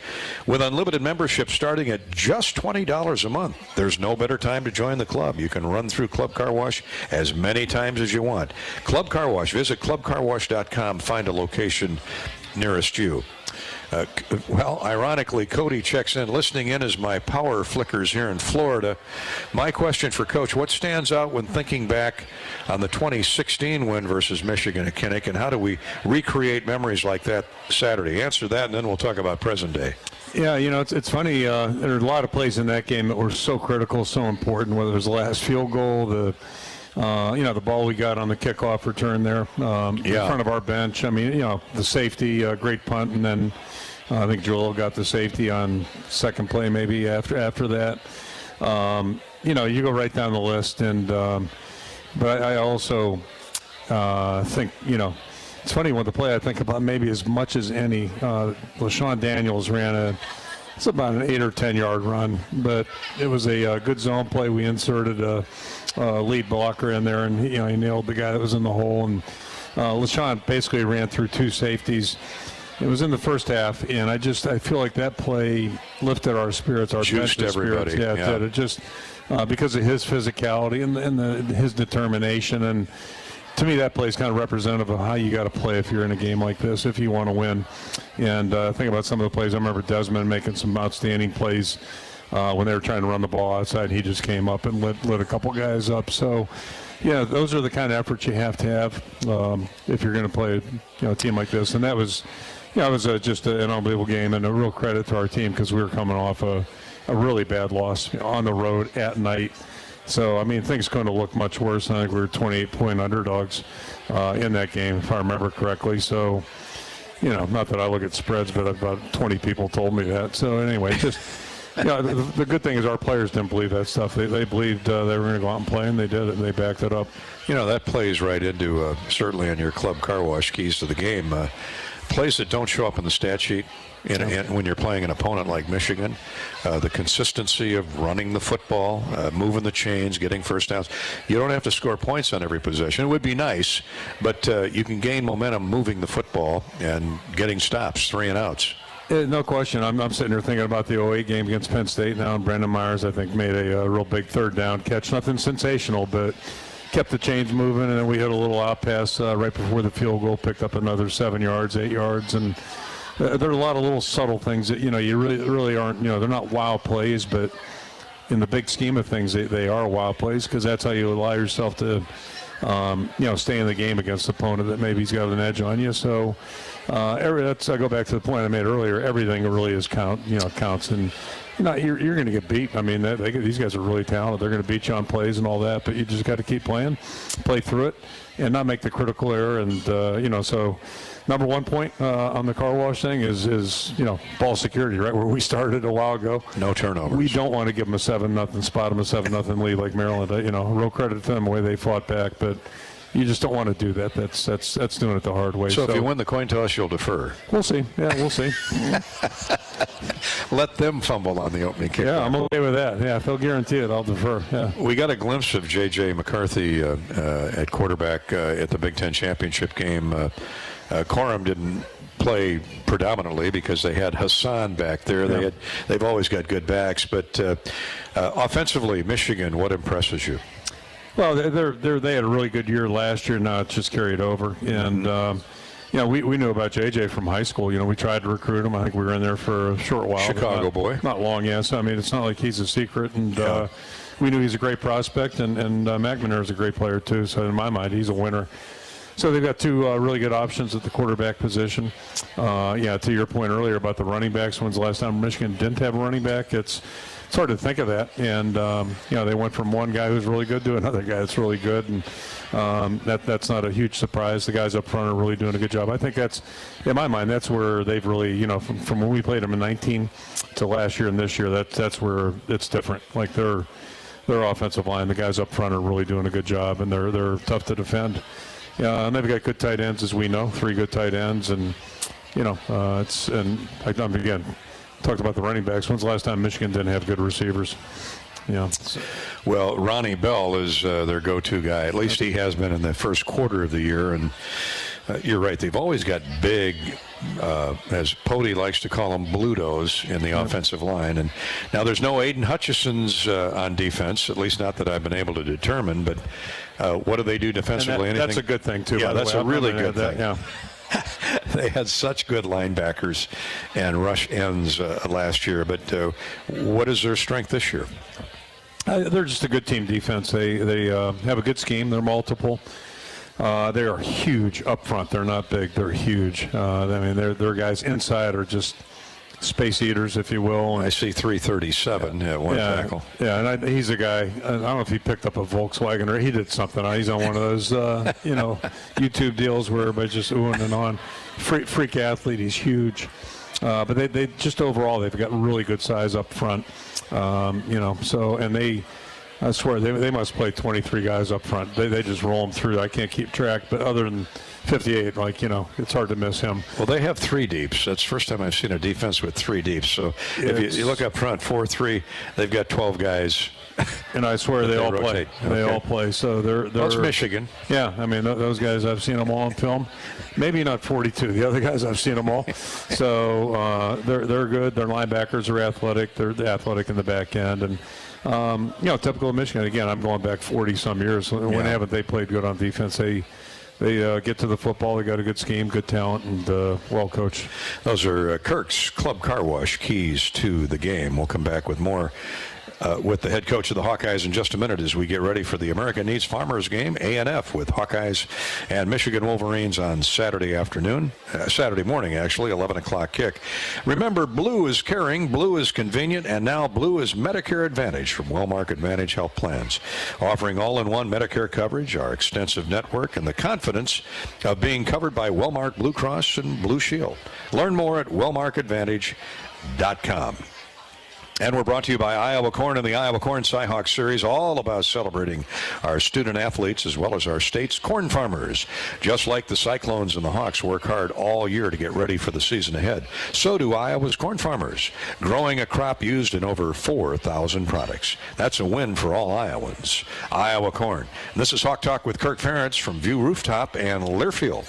with unlimited membership starting at just $20 a month. There's no better time to join the club. You can run through Club Car Wash as many times as you want. Club Car Wash. Visit clubcarwash.com. Find a location nearest you. Well, ironically, Cody checks in. Listening in as my power flickers here in Florida. My question for Coach, what stands out when thinking back on the 2016 win versus Michigan at Kinnick, and how do we recreate memories like that Saturday? Answer that, and then we'll talk about present day. Yeah, it's funny. There are a lot of plays in that game that were so critical, so important, whether it was the last field goal, the The ball we got on the kickoff return there in front of our bench. I mean, the safety, great punt, and then I think Joel got the safety on second play maybe after that. You go right down the list, and but I also think, it's funny when the play I think about maybe as much as any, LaShawn Daniels ran it's about an 8 or 10 yard run, but it was a good zone play. We inserted a lead blocker in there, and he nailed the guy that was in the hole, and LaShawn basically ran through 2 safeties. It was in the first half, and I feel like that play lifted our spirits, our juiced everybody. Spirits. Yeah, it just because of his physicality and his determination. And to me, that play is kind of representative of how you got to play if you're in a game like this, if you want to win. And think about some of the plays. I remember Desmond making some outstanding plays when they were trying to run the ball outside. He just came up and lit a couple guys up. So, yeah, those are the kind of efforts you have to have if you're going to play a team like this. And that was, it was just an unbelievable game, and a real credit to our team because we were coming off a really bad loss on the road at night. So, I mean, things couldn't look much worse. I think we were 28-point underdogs in that game, if I remember correctly. So, not that I look at spreads, but about 20 people told me that. So, anyway, just the good thing is our players didn't believe that stuff. They believed they were going to go out and play, and they did it, and they backed it up. That plays right into, certainly on your club car wash keys to the game, plays that don't show up in the stat sheet. And when you're playing an opponent like Michigan, the consistency of running the football, moving the chains, getting first downs. You don't have to score points on every possession. It would be nice, but you can gain momentum moving the football and getting stops, 3 and outs. No question. I'm sitting here thinking about the 08 game against Penn State now, and Brandon Myers, I think, made a real big third down catch. Nothing sensational, but kept the chains moving, and then we hit a little out pass right before the field goal, picked up another 7 yards, 8 yards, and there are a lot of little subtle things that, you really aren't, they're not wow plays, but in the big scheme of things, they are wow plays because that's how you allow yourself to, stay in the game against an opponent that maybe he's got an edge on you. So I go back to the point I made earlier. Everything really is counts, and you're going to get beat. I mean, these guys are really talented. They're going to beat you on plays and all that, but you just got to keep playing, play through it, and not make the critical error. And so. Number one point on the car wash thing is ball security, right, where we started a while ago. No turnovers. We don't want to give them a 7-0 spot, them a 7-0 lead like Maryland. Real credit to them the way they fought back, but you just don't want to do that. That's doing it the hard way. So if you win the coin toss, you'll defer. We'll see. Yeah, we'll see. Let them fumble on the opening kick. Yeah, I'm okay with that. Yeah, if they'll guarantee it, I'll defer. Yeah. We got a glimpse of J.J. McCarthy at quarterback at the Big Ten championship game. Corum didn't play predominantly because they had Hassan back there. Yeah. They've always got good backs, but offensively, Michigan, what impresses you? Well, they had a really good year last year. Now it's just carried over, and we knew about JJ from high school. We tried to recruit him. I think we were in there for a short while. Chicago boy, not long. Yes, I mean it's not like he's a secret, and we knew he's a great prospect, and McNamara is a great player too. So in my mind, he's a winner. So they've got 2 really good options at the quarterback position. To your point earlier about the running backs, when's the last time Michigan didn't have a running back? It's hard to think of that. And, they went from one guy who's really good to another guy that's really good. And that's not a huge surprise. The guys up front are really doing a good job. I think that's, in my mind, that's where they've really, from when we played them in 19 to last year and this year, that's where it's different. Like their offensive line, the guys up front are really doing a good job, and they're tough to defend. Yeah, and they've got good tight ends, as we know, 3 good tight ends, and again, talked about the running backs. When's the last time Michigan didn't have good receivers? Well, Ronnie Bell is their go-to guy. At least he has been in the first quarter of the year, and you're right. They've always got big, as Pody likes to call them, blutos in the offensive line. And now there's no Aiden Hutchinson's on defense, at least not that I've been able to determine. But what do they do defensively? That's a good thing, too. Yeah, that's a really good thing. Yeah. They had such good linebackers and rush ends last year. But what is their strength this year? They're just a good team defense. They have a good scheme. They're multiple. They are huge up front. They're not big. They're huge. I mean, their guys inside are just space eaters, if you will. I see 337 at one tackle. Yeah, and he's a guy, I don't know if he picked up a Volkswagen or he did something. He's on one of those, YouTube deals where everybody's just oohing and on. Freak athlete, he's huge. But they just overall, they've got really good size up front. I swear, they must play 23 guys up front. They just roll them through. I can't keep track, but other than 58, it's hard to miss him. Well, they have 3 deeps. That's the first time I've seen a defense with 3 deeps. So if you look up front, 4-3, they've got 12 guys. And I swear they all rotate. play. They all play. So they're That's Michigan. Yeah, I mean, those guys, I've seen them all on film. Maybe not 42. The other guys, I've seen them all. So they're good. Their linebackers are athletic. They're athletic in the back end. And, typical of Michigan. Again, I'm going back 40-some years. When haven't they played good on defense? They get to the football. They got a good scheme, good talent, and well coached. Those are Kirk's Club Car Wash keys to the game. We'll come back with more with the head coach of the Hawkeyes in just a minute as we get ready for the American Needs Farmers game, A&F, with Hawkeyes and Michigan Wolverines on Saturday morning, 11 o'clock kick. Remember, blue is caring, blue is convenient, and now blue is Medicare Advantage from Wellmark Advantage Health Plans, offering all-in-one Medicare coverage, our extensive network, and the confidence of being covered by Wellmark Blue Cross and Blue Shield. Learn more at wellmarkadvantage.com. And we're brought to you by Iowa Corn and the Iowa Corn Cyhawk Series, all about celebrating our student athletes as well as our state's corn farmers. Just like the Cyclones and the Hawks work hard all year to get ready for the season ahead, so do Iowa's corn farmers, growing a crop used in over 4,000 products. That's a win for all Iowans. Iowa Corn. And this is Hawk Talk with Kirk Ferentz from View Rooftop and Learfield.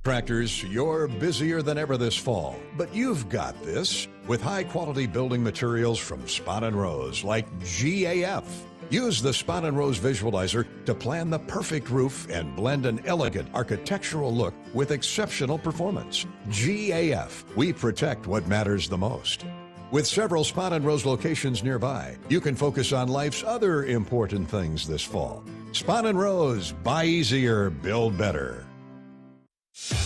Contractors, you're busier than ever this fall, but you've got this with high-quality building materials from Spot & Rose, like GAF. Use the Spot & Rose Visualizer to plan the perfect roof and blend an elegant architectural look with exceptional performance. GAF, we protect what matters the most. With several Spot & Rose locations nearby, you can focus on life's other important things this fall. Spot & Rose, buy easier, build better.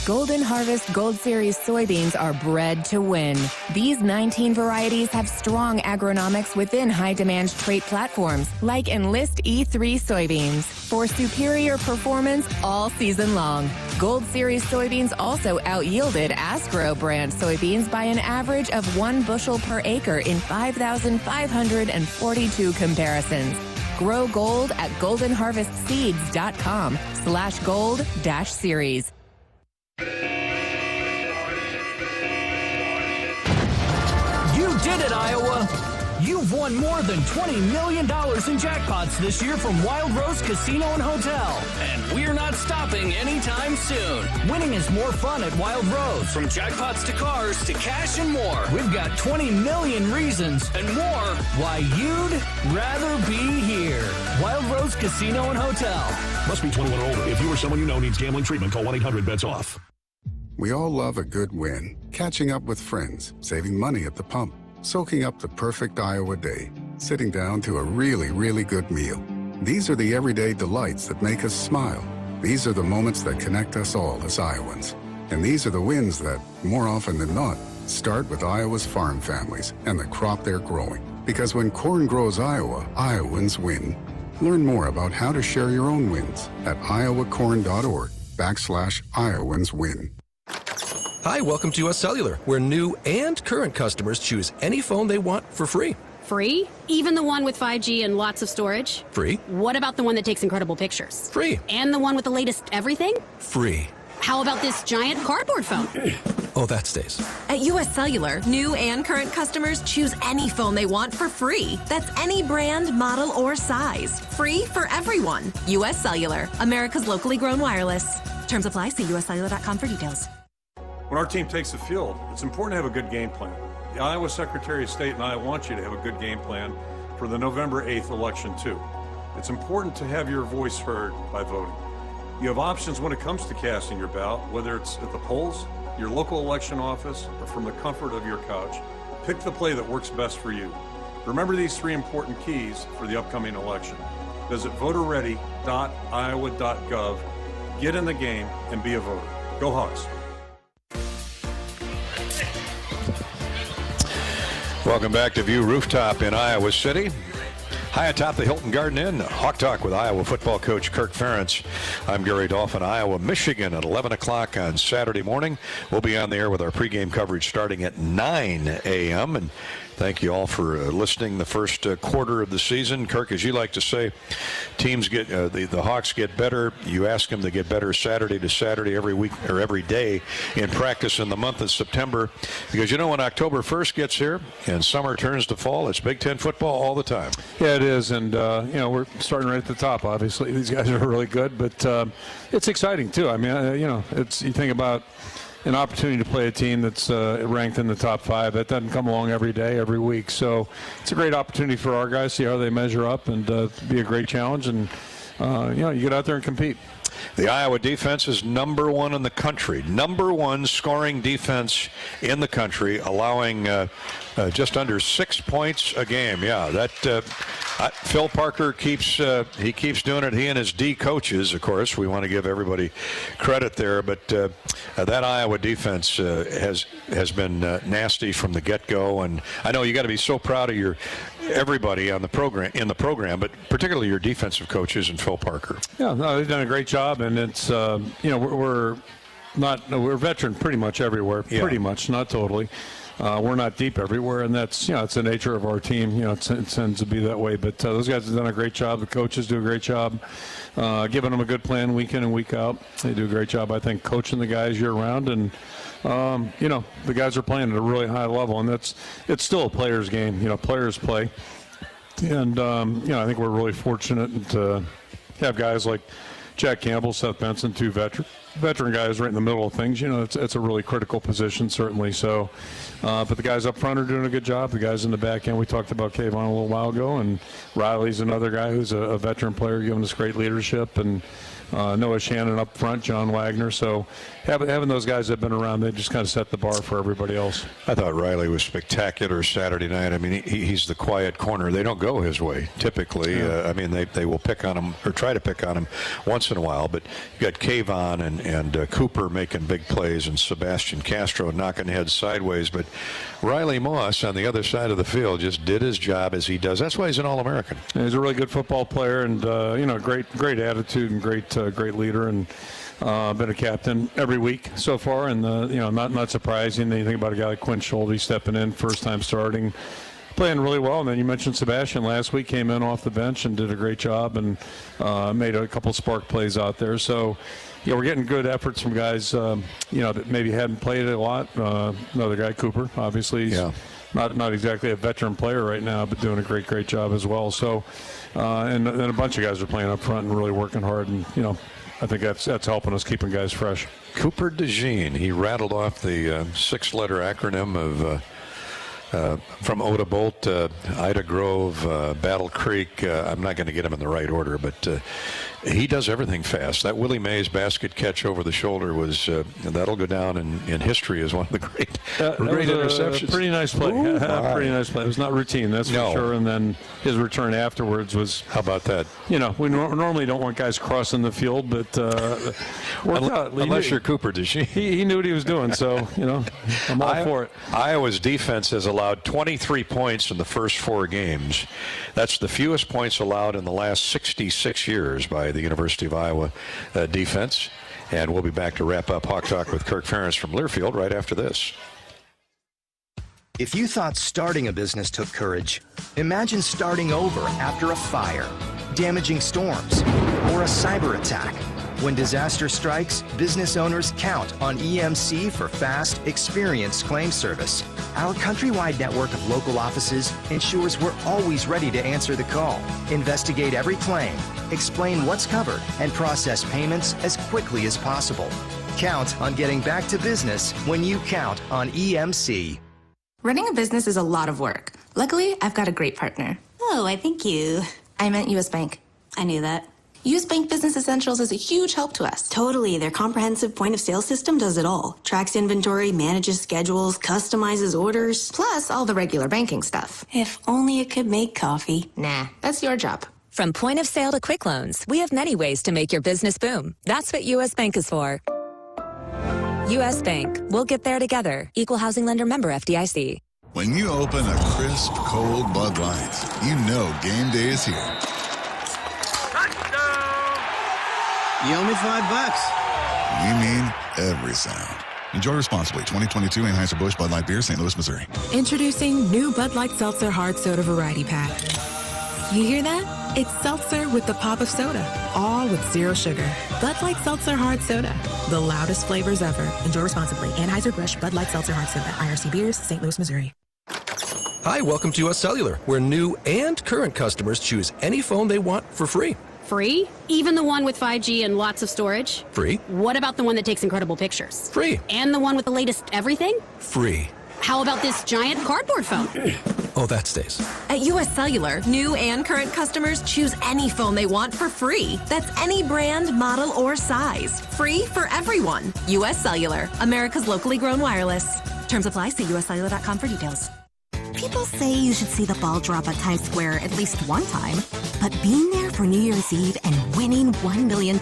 Golden Harvest Gold Series soybeans are bred to win. These 19 varieties have strong agronomics within high-demand trait platforms like Enlist E3 soybeans for superior performance all season long. Gold Series soybeans also out-yielded Astro brand soybeans by an average of 1 bushel per acre in 5,542 comparisons. Grow gold at goldenharvestseeds.com/gold-series. You did it, Iowa! You've won more than $20 million in jackpots this year from Wild Rose Casino and Hotel. And we're not stopping anytime soon. Winning is more fun at Wild Rose. From jackpots to cars to cash and more. We've got 20 million reasons and more why you'd rather be here. Wild Rose Casino and Hotel. Must be 21 or older. If you or someone you know needs gambling treatment, call 1-800-BETS-OFF. We all love a good win. Catching up with friends, saving money at the pump, soaking up the perfect Iowa day, sitting down to a really, really good meal. These are the everyday delights that make us smile. These are the moments that connect us all as Iowans. And these are the wins that, more often than not, start with Iowa's farm families and the crop they're growing. Because when corn grows Iowa, Iowans win. Learn more about how to share your own wins at iowacorn.org/IowansWin. Hi, welcome to US Cellular, where new and current customers choose any phone they want for free. Free? Even the one with 5G and lots of storage? Free. What about the one that takes incredible pictures? Free. And the one with the latest everything? Free. How about this giant cardboard phone? Oh, that stays. At US Cellular, new and current customers choose any phone they want for free. That's any brand, model, or size. Free for everyone. US Cellular, America's locally grown wireless. Terms apply. See uscellular.com for details. When our team takes the field, it's important to have a good game plan. The Iowa Secretary of State and I want you to have a good game plan for the November 8th election, too. It's important to have your voice heard by voting. You have options when it comes to casting your ballot, whether it's at the polls, your local election office, or from the comfort of your couch. Pick the play that works best for you. Remember these 3 important keys for the upcoming election. Visit voterready.iowa.gov, get in the game, and be a voter. Go Hawks. Welcome back to View Rooftop in Iowa City. High atop the Hilton Garden Inn, Hawk Talk with Iowa football coach Kirk Ferentz. I'm Gary Dolphin. Iowa, Michigan at 11 o'clock on Saturday morning. We'll be on the air with our pregame coverage starting at 9 a.m. And thank you all for listening the first quarter of the season. Kirk, as you like to say, teams get the Hawks get better. You ask them to get better Saturday to Saturday every week or every day in practice in the month of September. Because, you know, when October 1st gets here and summer turns to fall, it's Big Ten football all the time. Yeah, it is. And, you know, we're starting right at the top, obviously. These guys are really good. But it's exciting, too. I mean, you know, you think about an opportunity to play a team that's ranked in the top 5. That doesn't come along every day, every week. So it's a great opportunity for our guys, see how they measure up, and be a great challenge. And, you know, you get out there and compete. The Iowa defense is number 1 in the country. Number 1 scoring defense in the country, allowing just under 6 points a game. Yeah, that Phil Parker keeps doing it. He and his D coaches, of course. We want to give everybody credit there, but that Iowa defense has been nasty from the get-go. And I know you got to be so proud of everybody on the program, but particularly your defensive coaches and Phil Parker. Yeah, no, they've done a great job, and it's you know, we're veteran pretty much everywhere. Yeah. Pretty much, not totally. We're not deep everywhere, and that's, you know, it's the nature of our team. You know, it tends to be that way. But those guys have done a great job. The coaches do a great job giving them a good plan week in and week out. They do a great job, I think, coaching the guys year round. And you know, the guys are playing at a really high level, and it's still a players' game. You know, players play, and you know, I think we're really fortunate to have guys like Jack Campbell, Seth Benson, 2 veteran guys right in the middle of things. You know, it's a really critical position, certainly. So, but the guys up front are doing a good job. The guys in the back end, we talked about Kayvon a little while ago, and Riley's another guy who's a veteran player giving us great leadership, and Noah Shannon up front, John Wagner. So having those guys that have been around, they just kind of set the bar for everybody else. I thought Riley was spectacular Saturday night. I mean, he's the quiet corner. They don't go his way typically. Yeah. I mean, they will pick on him or try to pick on him once in a while. But you got Kayvon and Cooper making big plays, and Sebastian Castro knocking heads sideways. But Riley Moss on the other side of the field just did his job as he does. That's why he's an All-American. And he's a really good football player, and you know, great attitude and great leader, and been a captain every week so far. And you know, not surprising. You think about a guy like Quinn Schulte stepping in, first time starting, playing really well. And then you mentioned Sebastian last week, came in off the bench and did a great job, and made a couple spark plays out there. So, yeah, we're getting good efforts from guys, you know, that maybe hadn't played it a lot. Another guy, Cooper, obviously, he's not exactly a veteran player right now, but doing a great job as well. So, and a bunch of guys are playing up front and really working hard, and, you know, I think that's helping us keeping guys fresh. Cooper DeJean, he rattled off the 6-letter acronym of from Oda Bolt, Ida Grove, Battle Creek. I'm not going to get them in the right order, but he does everything fast. That Willie Mays basket catch over the shoulder was that'll go down in history as one of the great interceptions. Pretty nice play. Ooh, pretty nice play. It was not routine, that's for sure. And then his return afterwards was. How about that? You know, we normally don't want guys crossing the field, but worked out. Unless you're Cooper DeJean. He knew what he was doing, so, you know, I'm all for it. Iowa's defense has allowed 23 points in the first 4 games. That's the fewest points allowed in the last 66 years by the University of Iowa defense. And we'll be back to wrap up Hawk Talk with Kirk Ferentz from Learfield right after this. If you thought starting a business took courage, imagine starting over after a fire, damaging storms, or a cyber attack. When disaster strikes, business owners count on EMC for fast, experienced claim service. Our countrywide network of local offices ensures we're always ready to answer the call, investigate every claim, explain what's covered, and process payments as quickly as possible. Count on getting back to business when you count on EMC. Running a business is a lot of work. Luckily, I've got a great partner. Oh, I thank you. I meant U.S. Bank. I knew that. U.S. Bank Business Essentials is a huge help to us. Totally. Their comprehensive point-of-sale system does it all. Tracks inventory, manages schedules, customizes orders. Plus all the regular banking stuff. If only it could make coffee. Nah, that's your job. From point of sale to quick loans, we have many ways to make your business boom. That's what U.S. Bank is for. U.S. Bank. We'll get there together. Equal housing lender member FDIC. When you open a crisp, cold Bud Light, you know game day is here. You owe me $5. We mean every sound. Enjoy responsibly. 2022 Anheuser-Busch Bud Light Beer, St. Louis, Missouri. Introducing new Bud Light Seltzer Hard Soda Variety Pack. You hear that? It's seltzer with the pop of soda, all with zero sugar. Bud Light Seltzer Hard Soda, the loudest flavors ever. Enjoy responsibly. Anheuser-Busch Bud Light Seltzer Hard Soda, IRC Beers, St. Louis, Missouri. Hi, welcome to US Cellular, where new and current customers choose any phone they want for free. Free? Even the one with 5G and lots of storage? Free. What about the one that takes incredible pictures? Free. And the one with the latest everything? Free. How about this giant cardboard phone? Oh, that stays. At US Cellular, new and current customers choose any phone they want for free. That's any brand, model, or size. Free for everyone. US Cellular, America's locally grown wireless. Terms apply. See uscellular.com for details. People say you should see the ball drop at Times Square at least one time, but being there for New Year's Eve and winning $1 million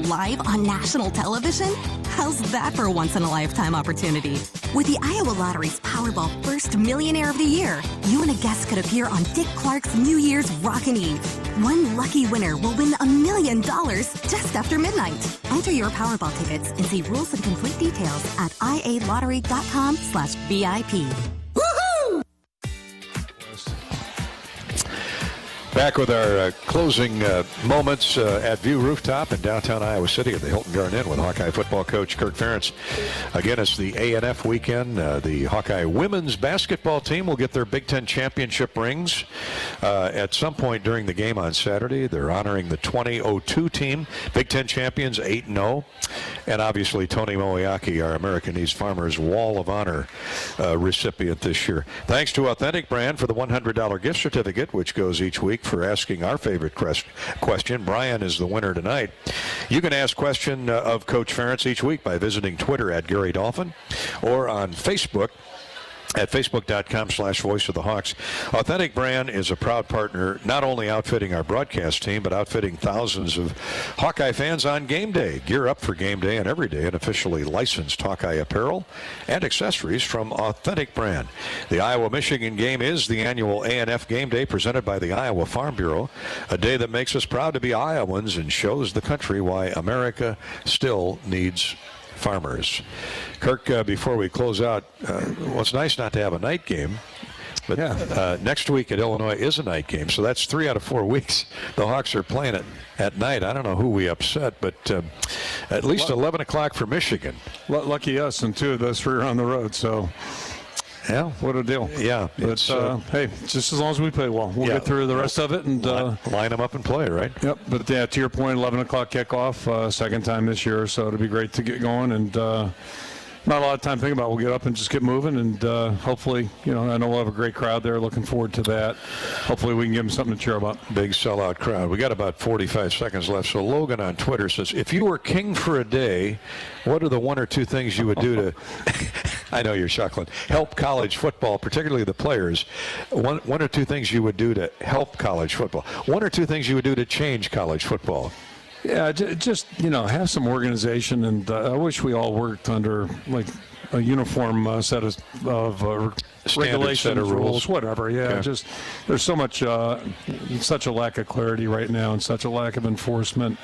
live on national television? How's that for a once-in-a-lifetime opportunity? With the Iowa Lottery's Powerball First Millionaire of the Year, you and a guest could appear on Dick Clark's New Year's Rockin' Eve. One lucky winner will win $1 million just after midnight. Enter your Powerball tickets and see rules and complete details at ialottery.com/VIP. Back with our closing moments at View Rooftop in downtown Iowa City at the Hilton Garden Inn with Hawkeye football coach Kirk Ferentz. Again, it's the A&F weekend. The Hawkeye women's basketball team will get their Big Ten championship rings at some point during the game on Saturday. They're honoring the 2002 team, Big Ten champions, 8-0. And obviously Tony Moiaki, our American East Farmers Wall of Honor recipient this year. Thanks to Authentic Brand for the $100 gift certificate, which goes each week for asking our favorite question. Brian is the winner tonight. You can ask question of Coach Ferentz each week by visiting Twitter at Gary Dolphin or on Facebook at facebook.com/Voice of the Hawks. Authentic Brand is a proud partner, not only outfitting our broadcast team, but outfitting thousands of Hawkeye fans on game day. Gear up for game day and every day in officially licensed Hawkeye apparel and accessories from Authentic Brand. The Iowa-Michigan game is the annual A&F game day presented by the Iowa Farm Bureau, a day that makes us proud to be Iowans and shows the country why America still needs farmers. Kirk, before we close out, well, it's nice not to have a night game, but next week at Illinois is a night game, so that's 3 out of 4 weeks the Hawks are playing it at night. I don't know who we upset, but at least 11 o'clock for Michigan. Lucky us, and 2 of those 3 are on the road, so... Yeah, what a deal. Yeah. But, hey, just as long as we play well. We'll get through the rest of it. And line them up and play, right? Yep. But, yeah, to your point, 11 o'clock kickoff, second time this year. So it'll be great to get going. And not a lot of time to think about it. We'll get up and just get moving. And hopefully, I know we'll have a great crowd there. Looking forward to that. Hopefully we can give them something to cheer about. Big sellout crowd. We got about 45 seconds left. So Logan on Twitter says, if you were king for a day, what are the 1 or 2 things you would do to... I know you're chuckling. Help college football, particularly the players. One or 2 things you would do to help college football. 1 or 2 things you would do to change college football. Yeah, just, have some organization. And I wish we all worked under, like, a uniform set of regulations, rules, whatever. Yeah, okay. Just there's so much, such a lack of clarity right now and such a lack of enforcement.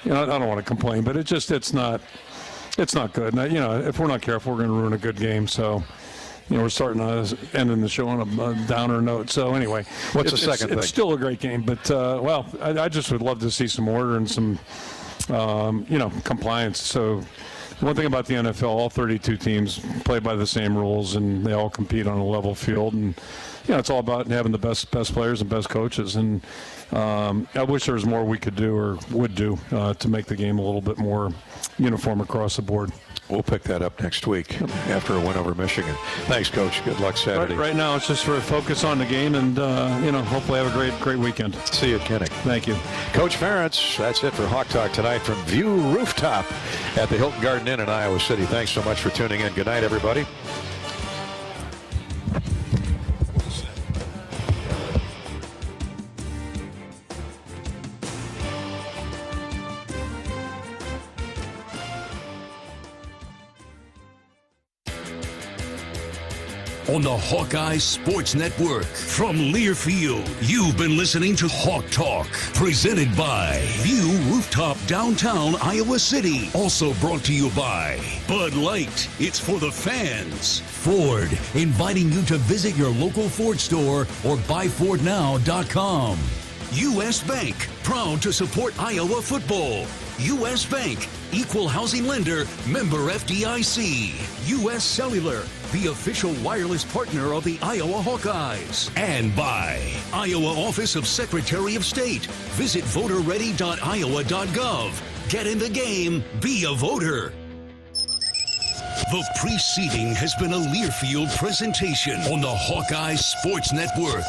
I don't want to complain, but it's not good. And, if we're not careful, we're going to ruin a good game. So, we're starting ending the show on a downer note. So, anyway. What's the second thing? It's still a great game. But, I just would love to see some order and some, compliance. So, one thing about the NFL, all 32 teams play by the same rules, and they all compete on a level field. And, it's all about having the best players and best coaches. And I wish there was more we could do or would do to make the game a little bit more uniform across the board. We'll pick that up next week after a win over Michigan. Thanks, Coach. Good luck Saturday. Right now, it's just for a focus on the game and, hopefully have a great weekend. See you at Kinnick. Thank you. Coach Ferentz, that's it for Hawk Talk tonight from View Rooftop at the Hilton Garden Inn in Iowa City. Thanks so much for tuning in. Good night, everybody. on the Hawkeye Sports Network. From Learfield, you've been listening to Hawk Talk, presented by View Rooftop, downtown Iowa City. Also brought to you by Bud Light. It's for the fans. Ford, inviting you to visit your local Ford store or buyfordnow.com. U.S. Bank, proud to support Iowa football. U.S. Bank, equal housing lender, member FDIC. U.S. Cellular, the official wireless partner of the Iowa Hawkeyes. And by Iowa Office of Secretary of State. Visit voterready.iowa.gov. Get in the game. Be a voter. The preceding has been a Learfield presentation on the Hawkeye Sports Network.